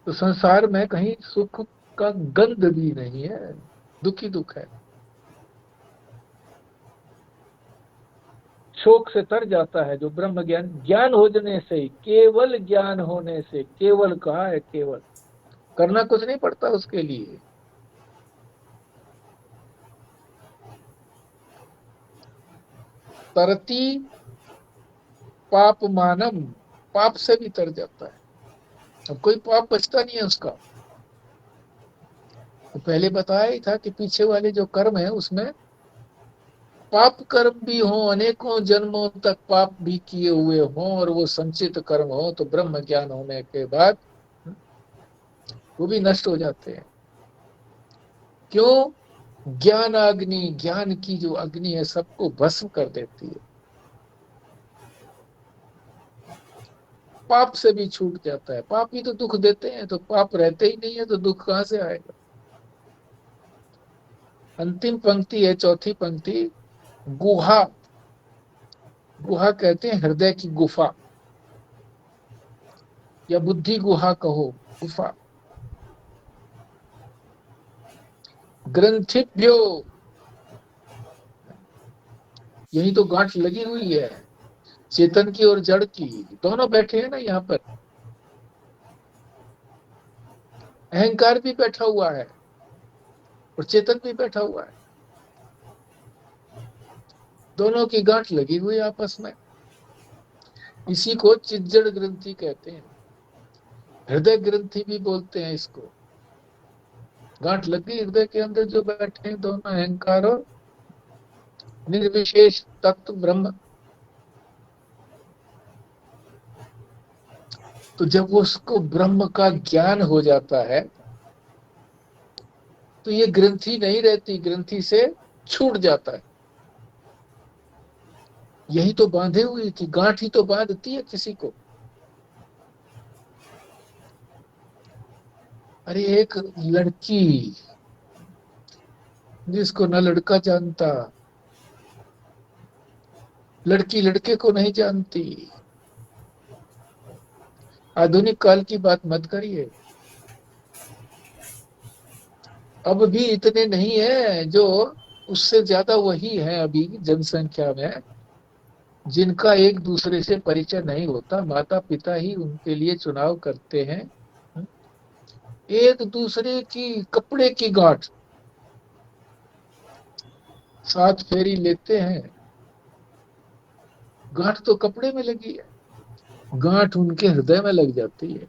तो संसार में कहीं सुख का गंध भी नहीं है, दुखी दुख है। शोक से तर जाता है। जो ब्रह्म ज्ञान, ज्ञान होने से ही, केवल ज्ञान होने से, केवल कहा है, केवल करना कुछ नहीं पड़ता उसके लिए। तरती पाप मानम, पाप से भी तर जाता है। अब कोई पाप बचता नहीं है उसका। तो पहले बताया ही था कि पीछे वाले जो कर्म है उसमें पाप कर्म भी हो, अनेकों जन्मों तक पाप भी किए हुए हों, और वो संचित कर्म हो, तो ब्रह्म ज्ञान होने के बाद वो भी नष्ट हो जाते हैं। क्यों? ज्ञान अग्नि, ज्ञान की जो अग्नि है सबको भस्म कर देती है। पाप से भी छूट जाता है। पाप ही तो दुख देते हैं, तो पाप रहते ही नहीं है तो दुख कहां से आएगा। अंतिम पंक्ति है, चौथी पंक्ति, गुहा। गुहा कहते हैं हृदय की गुफा, या बुद्धि गुहा कहो, गुफा। ग्रंथिभ्यो, यही तो गांठ लगी हुई है, चेतन की और जड़ की, दोनों बैठे हैं ना यहाँ पर। अहंकार भी बैठा हुआ है और चेतन भी बैठा हुआ है, दोनों की गांठ लगी हुई है आपस में। इसी को चिज्जड़ ग्रंथि कहते हैं, हृदय ग्रंथि भी बोलते हैं इसको। गांठ लग गई हृदय के अंदर, जो बैठे हैं दोनों, अहंकार और निर्विशेष तत्व ब्रह्म। तो जब वो उसको ब्रह्म का ज्ञान हो जाता है तो ये ग्रंथि नहीं रहती, ग्रंथि से छूट जाता है। यही तो बांधे हुई थी, गांठ ही तो बांधती है किसी को। अरे एक लड़की जिसको न लड़का जानता, लड़की लड़के को नहीं जानती। आधुनिक काल की बात मत करिए। अब भी इतने नहीं है, जो उससे ज्यादा वही है अभी जनसंख्या में, जिनका एक दूसरे से परिचय नहीं होता। माता पिता ही उनके लिए चुनाव करते हैं। एक दूसरे की कपड़े की गांठ, साथ फेरी लेते हैं, गांठ तो कपड़े में लगी है, गांठ उनके हृदय में लग जाती है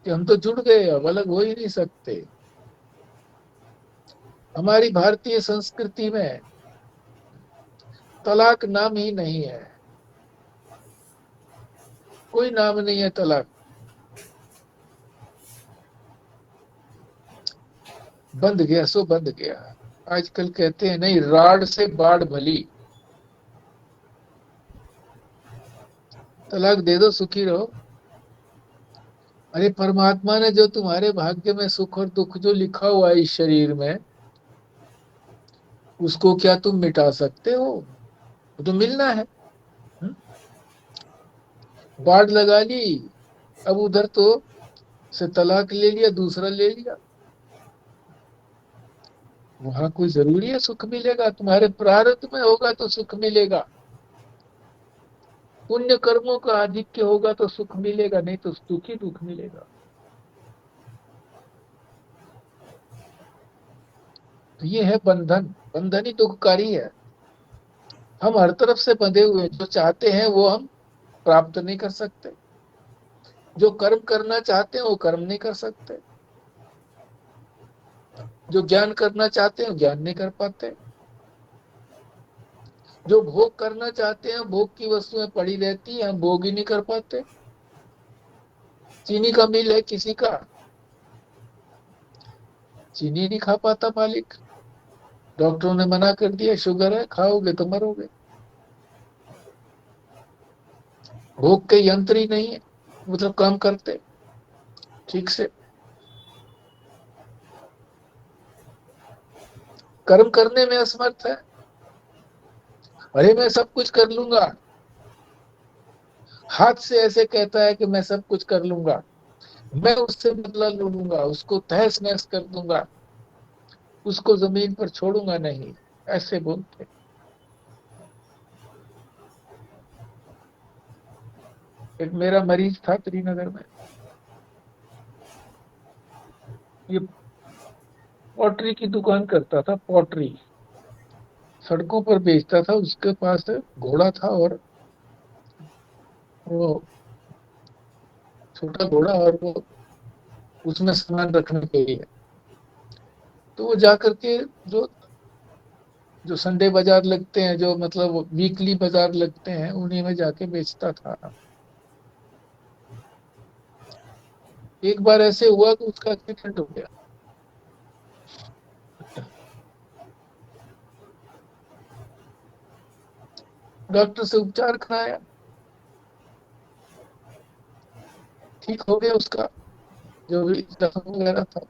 कि हम तो जुड़ गए, अब अलग हो ही नहीं सकते। हमारी भारतीय संस्कृति में तलाक नाम ही नहीं है, कोई नाम नहीं है तलाक। बंद गया सो बंद गया। आजकल कहते हैं नहीं, राड से बाढ़ भली, तलाक दे दो सुखी रहो। अरे परमात्मा ने जो तुम्हारे भाग्य में सुख और दुख जो लिखा हुआ है इस शरीर में, उसको क्या तुम मिटा सकते हो? वो तो मिलना है। बाढ़ लगा ली, अब उधर तो से तलाक ले लिया, दूसरा ले लिया। वहां कोई जरूरी है सुख मिलेगा? तुम्हारे प्रारब्ध में होगा तो सुख मिलेगा, पुण्य कर्मों का आधिक्य होगा तो सुख मिलेगा, नहीं तो दुख ही दुख मिलेगा। तो ये है बंधन, बंधन ही दुखकारी है। हम हर तरफ से बंधे हुए हैं, जो चाहते हैं वो हम प्राप्त नहीं कर सकते, जो कर्म करना चाहते हैं वो कर्म नहीं कर सकते, जो ज्ञान करना चाहते हैं ज्ञान नहीं कर पाते, जो भोग करना चाहते हैं भोग की वस्तुएं पड़ी रहती हैं, हम भोग ही नहीं कर पाते। चीनी का मिल है किसी का, चीनी नहीं खा पाता मालिक, डॉक्टरों ने मना कर दिया शुगर है, खाओगे तो मरोगे। भोग के यंत्र ही नहीं है, मतलब काम करते ठीक से। कर्म करने में असमर्थ है। अरे मैं सब कुछ कर लूंगा, हाथ से ऐसे कहता है कि मैं सब कुछ कर लूंगा, मैं उससे बदला लूंगा, उसको तहस नहस कर दूंगा, उसको जमीन पर छोड़ूंगा नहीं, ऐसे बोलते। एक मेरा मरीज था श्रीनगर में, ये पॉटरी की दुकान करता था, पॉटरी सड़कों पर बेचता था। उसके पास घोड़ा था, और वो छोटा घोड़ा, और वो उसमें सामान रखने के लिए, तो वो जाकर के जो जो संडे बाजार लगते हैं, जो मतलब वीकली बाजार लगते हैं, उन्हीं में जाके बेचता था। एक बार ऐसे हुआ कि उसका एक्सीडेंट हो गया। डॉक्टर से उपचार कराया, ठीक हो गया उसका, जो भी जख्म वगैरह था।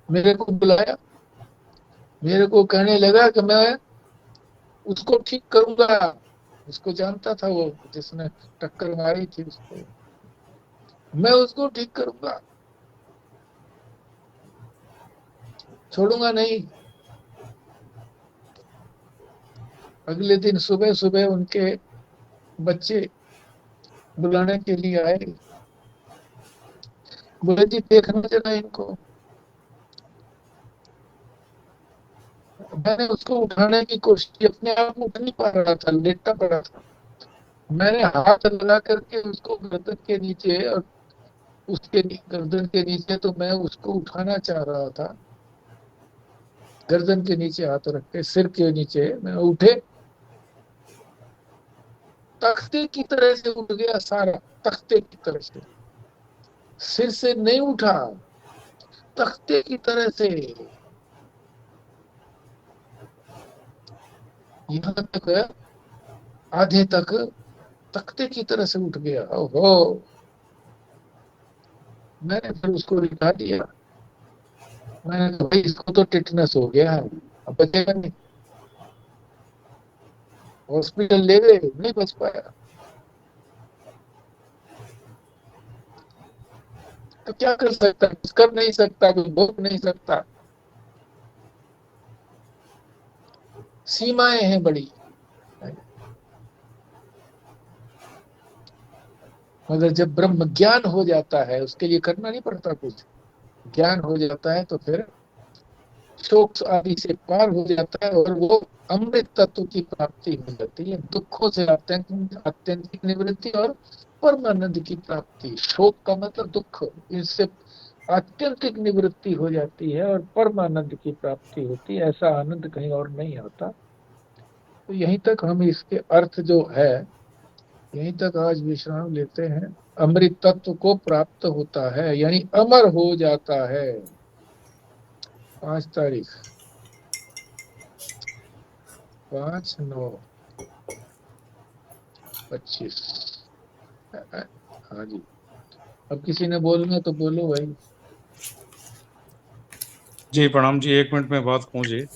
मेरे को बुलाया, मेरे को कहने लगा कि मैं उसको ठीक करूंगा। उसको जानता था, वो जिसने टक्कर मारी थी उसको, मैं उसको ठीक करूंगा, छोड़ूंगा नहीं। अगले दिन सुबह सुबह उनके बच्चे बुलाने के लिए आए, बोले जी देखना जरा इनको। मैंने उसको उठाने की कोशिश की, अपने आप उठ नहीं पा रहा था, लेटा पड़ा था। मैंने हाथ लगा करके उसको गर्दन के नीचे, और उसके गर्दन के नीचे, तो मैं उसको उठाना चाह रहा था, गर्दन के नीचे हाथ रख के, सिर के नीचे मैं उठे, तख्ते की तरह से उठ गया सारा, तख्ते की तरह से, सिर से नहीं उठा, तख्ते की तरह से, यहाँ तक आधे तक तख्ते की तरह से उठ गया। ओहो, मैंने फिर उसको लिखा दिया। मैंने कहा भाई इसको तो टिटनेस हो गया है, अब बचेगा नहीं। हॉस्पिटल ले गए, नहीं बच पाया। तो क्या कर सकता, कुछ कर नहीं सकता, कुछ भोग नहीं सकता, सीमाएं हैं बड़ी। मगर जब ब्रह्म ज्ञान हो जाता है, उसके लिए करना नहीं पड़ता कुछ, ज्ञान हो जाता है तो फिर शोक आदि से पार हो जाता है, और वो अमृत तत्व की प्राप्ति हो जाती है, दुखों से आत्यंतिक निवृत्ति और परमानंद की प्राप्ति। शोक का मतलब दुख, इससे आत्यंतिक निवृत्ति हो जाती है और परमानंद की प्राप्ति होती है। ऐसा आनंद कहीं और नहीं आता। तो यहीं तक हम इसके अर्थ जो है, यहीं तक आज विश्राम लेते हैं। अमृत तत्व को प्राप्त होता है, यानी अमर हो जाता है। 5 तारीख, 5/9/25। हाँ जी, अब किसी ने बोलना तो बोलो भाई। जी प्रणाम जी, 1 मिनट में बात कहूँ जी। हाँ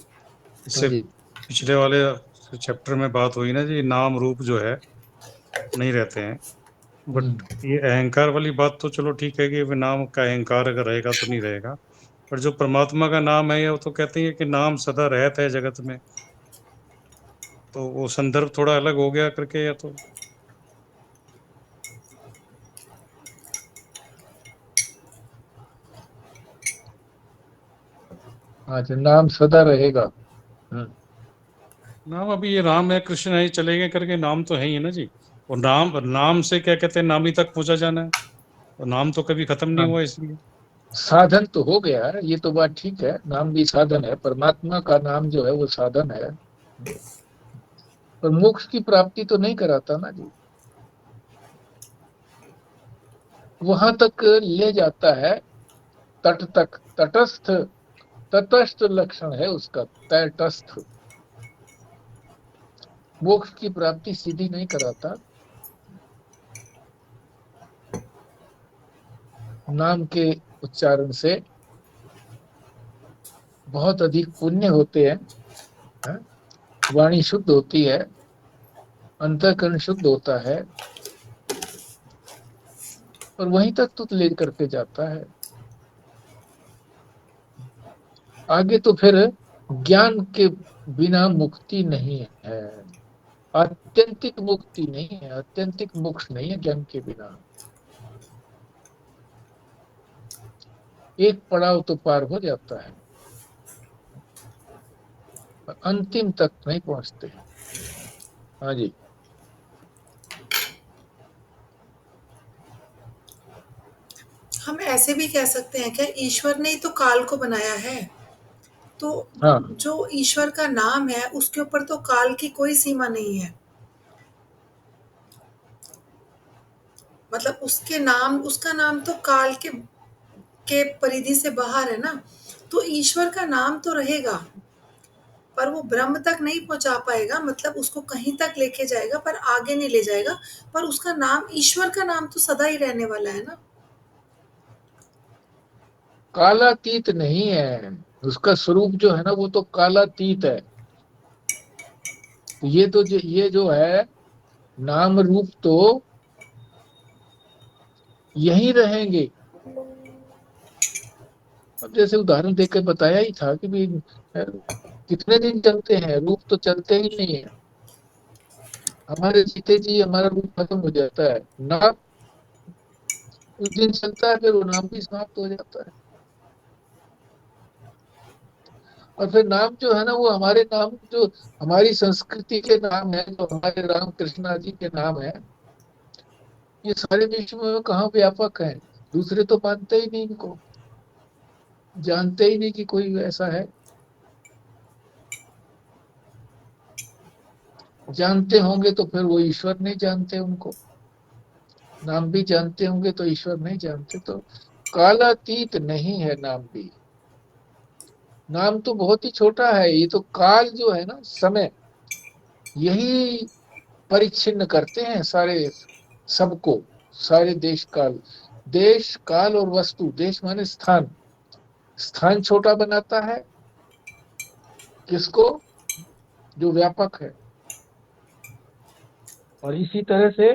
इससे जी। पिछले वाले चैप्टर में बात हुई ना जी, नाम रूप जो है नहीं रहते हैं, बट ये अहंकार वाली बात तो चलो ठीक है कि नाम का अहंकार अगर रहेगा तो नहीं रहेगा, पर जो परमात्मा का नाम है वो तो कहते हैं कि नाम सदा रहता है जगत में, तो वो संदर्भ थोड़ा अलग हो गया करके, या तो अच्छा, नाम सदा रहेगा। नाम अभी ये राम है कृष्ण है चले गए करके नाम तो है ही है ना जी। और नाम नाम से क्या कहते हैं, नाम ही तक पहुंचा जाना है, और नाम तो कभी खत्म नहीं हाँ, हुआ इसलिए। साधन तो हो गया है, ये तो बात ठीक है, नाम भी साधन है, परमात्मा का नाम जो है वो साधन है, पर मोक्ष की प्राप्ति तो नहीं कराता ना जी। वहां तक ले जाता है, तट तक, तटस्थ, तटस्थ लक्षण है उसका, तटस्थ। मोक्ष की प्राप्ति सीधी नहीं कराता। नाम के उच्चारण से बहुत अधिक पुण्य होते हैं, हैं? वाणी शुद्ध होती है, अंतःकरण शुद्ध होता है, और वहीं तक तो ले करके जाता है। आगे तो फिर ज्ञान के बिना मुक्ति नहीं है। आत्यंतिक मुक्ति नहीं है, आत्यंतिक मोक्ष नहीं है ज्ञान के बिना। एक पड़ाव तो पार हो जाता है, पर अंतिम तक नहीं पहुंचते। हाँ जी। हम ऐसे भी कह सकते हैं क्या, ईश्वर ने ही तो काल को बनाया है, तो हाँ, जो ईश्वर का नाम है उसके ऊपर तो काल की कोई सीमा नहीं है। मतलब उसके नाम, उसका नाम तो काल के परिधि से बाहर है ना। तो ईश्वर का नाम तो रहेगा, पर वो ब्रह्म तक नहीं पहुंचा पाएगा, मतलब उसको कहीं तक लेके जाएगा पर आगे नहीं ले जाएगा। पर उसका नाम, ईश्वर का नाम तो सदा ही रहने वाला है ना। कालातीत नहीं है, उसका स्वरूप जो है ना वो तो कालातीत है। ये जो है नाम रूप तो यही रहेंगे। अब जैसे उदाहरण देकर बताया ही था कि भी कितने दिन चलते हैं, रूप तो चलते ही नहीं है। हमारे जीते जी हमारा रूप खत्म हो जाता है, नाम कुछ दिन चलता है, फिर वो नाम भी समाप्त हो जाता है। और फिर नाम जो है ना वो हमारे नाम जो हमारी संस्कृति के नाम है, जो हमारे राम कृष्णा जी के नाम है, ये सारे विश्व में कहाँ व्यापक है। दूसरे तो मानते ही नहीं इनको, जानते ही नहीं कि कोई ऐसा है। जानते होंगे तो फिर वो ईश्वर नहीं जानते उनको, नाम भी जानते होंगे तो ईश्वर नहीं जानते। तो कालातीत नहीं है नाम भी। नाम तो बहुत ही छोटा है, ये तो काल जो है ना, समय, यही परिच्छिन्न करते हैं सारे, सबको, सारे देश काल। देश काल और वस्तु, देश माने स्थान, स्थान छोटा बनाता है किसको, जो व्यापक है। और इसी तरह से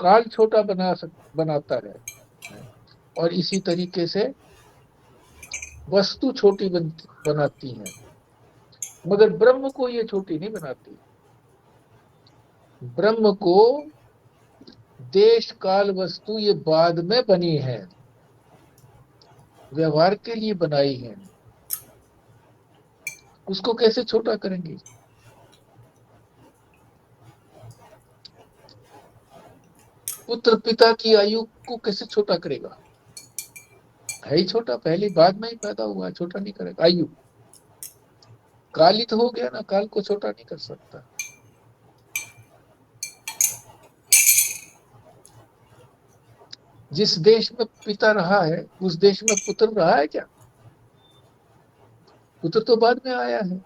काल छोटा बनाता है। और इसी तरीके से वस्तु छोटी बनाती है, मगर ब्रह्म को ये छोटी नहीं बनाती। ब्रह्म को देश काल वस्तु ये बाद में बनी है, व्यवहार के लिए बनाई है। उसको कैसे छोटा करेंगे। पुत्र पिता की आयु को कैसे छोटा करेगा, है ही छोटा, पहली बाद में ही पैदा हुआ, छोटा नहीं करेगा आयु। कालित हो गया ना, काल को छोटा नहीं कर सकता। जिस देश में पिता रहा है उस देश में पुत्र रहा है क्या, पुत्र तो बाद में आया है।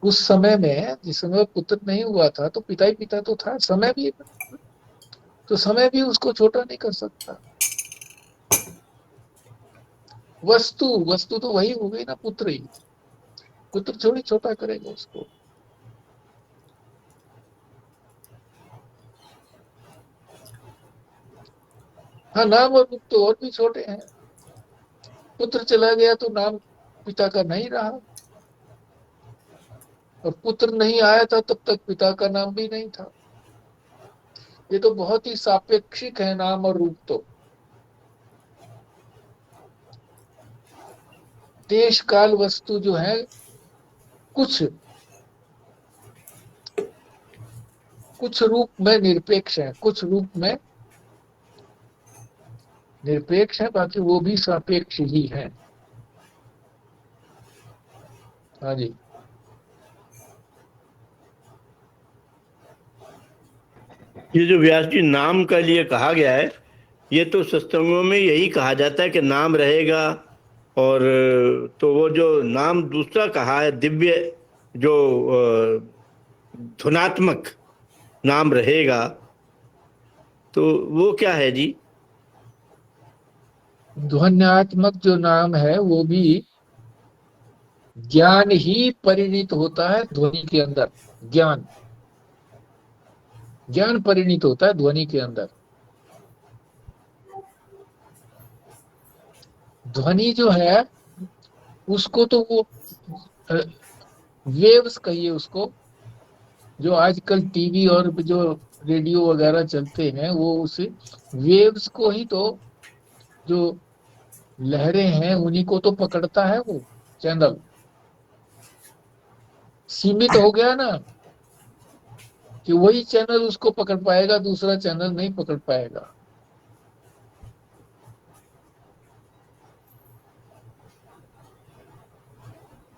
उस समय में जिस समय पुत्र नहीं हुआ था तो पिता ही पिता तो था, समय भी, तो समय भी उसको छोटा नहीं कर सकता। वस्तु वस्तु तो वही हो गई ना, पुत्र ही, पुत्र थोड़ी छोटा करेगा उसको। हाँ, नाम और रूप तो और भी छोटे हैं। पुत्र चला गया तो नाम पिता का नहीं रहा, और पुत्र नहीं आया था तब तक पिता का नाम भी नहीं था। ये तो बहुत ही सापेक्षिक है नाम और रूप तो। देश काल वस्तु जो है कुछ कुछ रूप में निरपेक्ष है, कुछ रूप में निरपेक्ष है, बाकी वो भी सापेक्ष ही है। हाँ जी। ये जो व्यास जी नाम का लिए कहा गया है, ये तो सत्संगों में यही कहा जाता है कि नाम रहेगा। और तो वो जो नाम दूसरा कहा है दिव्य, जो धुनात्मक नाम रहेगा, तो वो क्या है जी? ध्वन्यात्मक जो नाम है वो भी ज्ञान ही परिणित होता है ध्वनि के अंदर। ज्ञान ज्ञान परिणित होता है ध्वनि के अंदर। ध्वनि जो है उसको तो वो वेव्स कहिए उसको, जो आजकल टीवी और जो रेडियो वगैरह चलते हैं वो उस वेव्स को ही तो, जो लहरें हैं उन्हीं को तो पकड़ता है वो चैनल। सीमित हो गया ना कि वही चैनल उसको पकड़ पाएगा, दूसरा चैनल नहीं पकड़ पाएगा।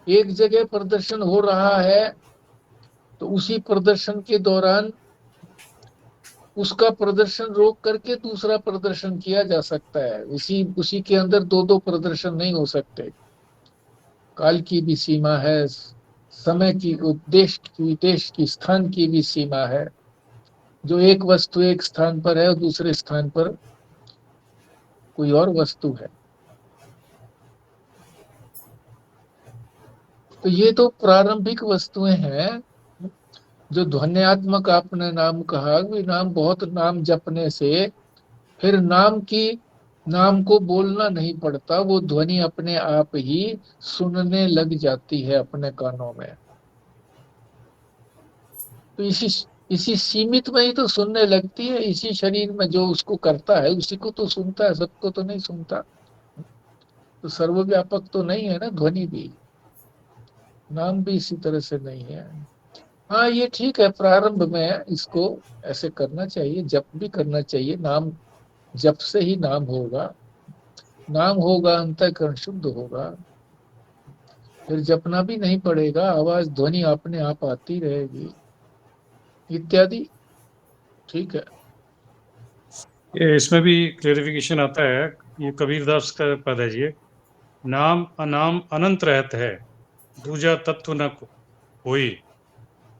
एक जगह प्रदर्शन हो रहा है तो उसी प्रदर्शन के दौरान उसका प्रदर्शन रोक करके दूसरा प्रदर्शन किया जा सकता है। उसी के अंदर दो दो प्रदर्शन नहीं हो सकते। काल की भी सीमा है, समय की, देश की स्थान की भी सीमा है। जो एक वस्तु एक स्थान पर है और दूसरे स्थान पर कोई और वस्तु है। तो ये तो प्रारंभिक वस्तुएं हैं। जो ध्वन्यात्मक आपने नाम कहा, भी नाम, बहुत नाम जपने से फिर नाम को बोलना नहीं पड़ता, वो ध्वनि अपने आप ही सुनने लग जाती है अपने कानों में। तो इसी सीमित में ही तो सुनने लगती है। इसी शरीर में जो उसको करता है उसी को तो सुनता है, सबको तो नहीं सुनता। तो सर्वव्यापक तो नहीं है ना ध्वनि भी, नाम भी इसी तरह से नहीं है। हाँ ये ठीक है, प्रारंभ में इसको ऐसे करना चाहिए, जप भी करना चाहिए। नाम जप से ही नाम होगा, नाम होगा अंतःकरण शुद्ध होगा। फिर जपना भी नहीं पड़ेगा, आवाज ध्वनि अपने आप आती रहेगी इत्यादि। ठीक है। इसमें भी क्लेरिफिकेशन आता है, ये कबीरदास का पद है ये, नाम अनाम अनंत रहत है, दूजा तत्व न कोई।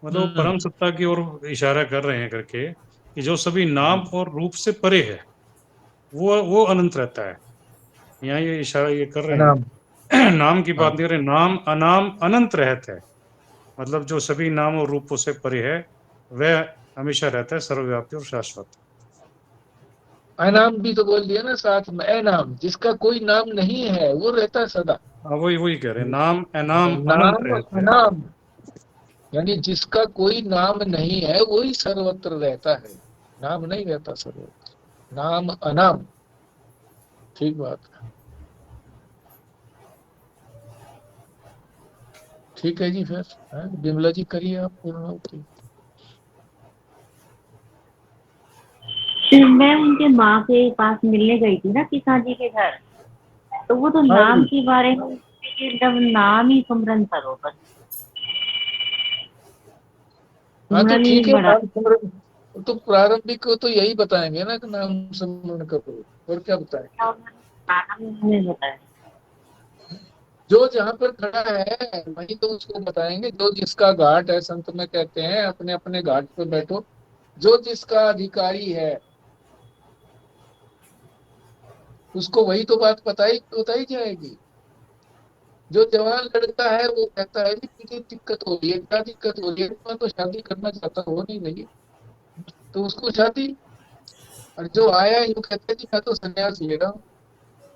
मतलब परम सत्ता की ओर इशारा कर रहे हैं करके कि जो सभी नाम और रूप से परे है वो अनंत रहता है। यहाँ ये इशारा ये कर रहे नाम, हैं नाम की बात नहीं कर रहे, नाम अनाम अनंत रहता है। मतलब जो सभी नाम और रूपों से परे है वह हमेशा रहता है, सर्वव्यापी और शाश्वत। अनाम भी तो बोल दिया ना साथ में, अनाम, जिसका कोई नाम नहीं है वो रहता है सदा। वही कह रहे हैं, नाम अनाम अनंत नाम रहता है। अनाम, यानी जिसका कोई नाम नहीं है वही सर्वत्र रहता है, नाम नहीं रहता सर्वत्र। नाम अनाम, ठीक बात है। ठीक है जी, फिर बिमला जी करिए आप पूर्ण। फिर मैं उनके माँ के पास मिलने गई थी ना किसान जी के घर, तो वो तो नाम के बारे में एकदम नाम ही सुमरन सरोवर। हाँ तो ठीक है, बड़ा नाम सिमरन तो प्रारंभिक को तो यही बताएंगे ना कि नाम सिमरन करो, और क्या बताएंगे। बताया। जो जहाँ पर खड़ा है वही तो उसको बताएंगे। जो जिसका घाट है, संत में कहते हैं अपने अपने घाट पे बैठो, जो जिसका अधिकारी है उसको वही तो बात बताई जाएगी। जो जवान लड़का है वो कहता है कि मुझे दिक्कत हो रही है, क्या दिक्कत हो रही है, मैं तो शादी करना चाहता हूँ, हो नहीं रही, तो उसको शादी। और जो आया यूँ कहता है कि मैं तो संन्यास ले रहा हूँ,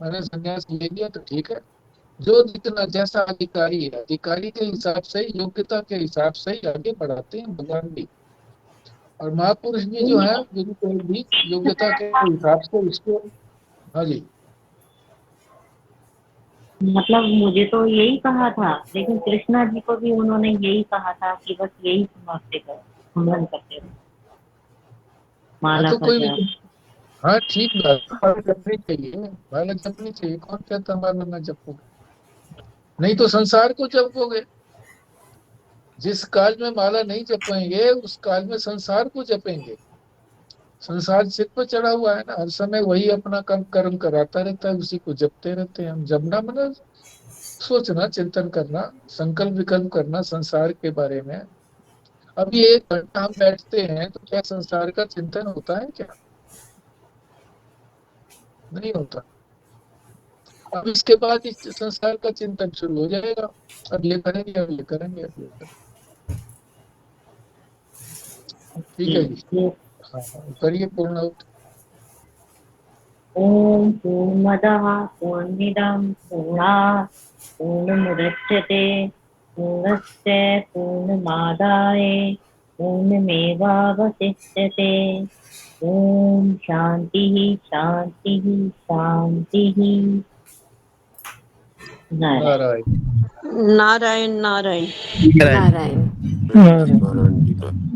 मैंने संन्यास ले लिया, तो ठीक है। जो जितना जैसा अधिकारी है, अधिकारी के हिसाब से, योग्यता के हिसाब से ही आगे बढ़ाते हैं भगवान भी। और महापुरुष भी जो है गुरुकुल भी योग्यता के हिसाब से इसको। हाँ जी, मतलब मुझे तो यही कहा था, लेकिन कृष्णा जी को भी उन्होंने यही कहा था कि बस यही समझते करो, स्मरण करते रहो माला तो का कोई, जाप। हाँ ठीक बात, माला जपनी चाहिए, माला जपनी चाहिए। कौन कहता माला ना जपोगे, नहीं तो संसार को जपोगे। जिस काल में माला नहीं जपेंगे उस काल में संसार को जपेंगे। संसार सिर पर चढ़ा हुआ है ना, हर समय वही अपना कर्म कराता रहता है, उसी को जपते रहते हैं हम। जपना मतलब सोचना, चिंतन करना, संकल्प विकल्प करना संसार के बारे में। अभी 1 घंटा हम बैठते हैं तो क्या संसार का चिंतन होता है क्या? नहीं होता। अब इसके बाद इस संसार का चिंतन शुरू हो जाएगा, अब ये करेंगे, अब ये करेंगे, अब ये करेंगे। ठीक है जी, हाँ करिए पूर्ण। ओम पूर्णमदः पूर्णमिदं पूर्णात् पूर्णमुदच्यते पूर्णस्य पूर्णमादाय पूर्णमेवावशिष्यते। ओम शांति शांति शांति। नारायण नारायण नारायण नारायण नारायण। नारायण। नारायण।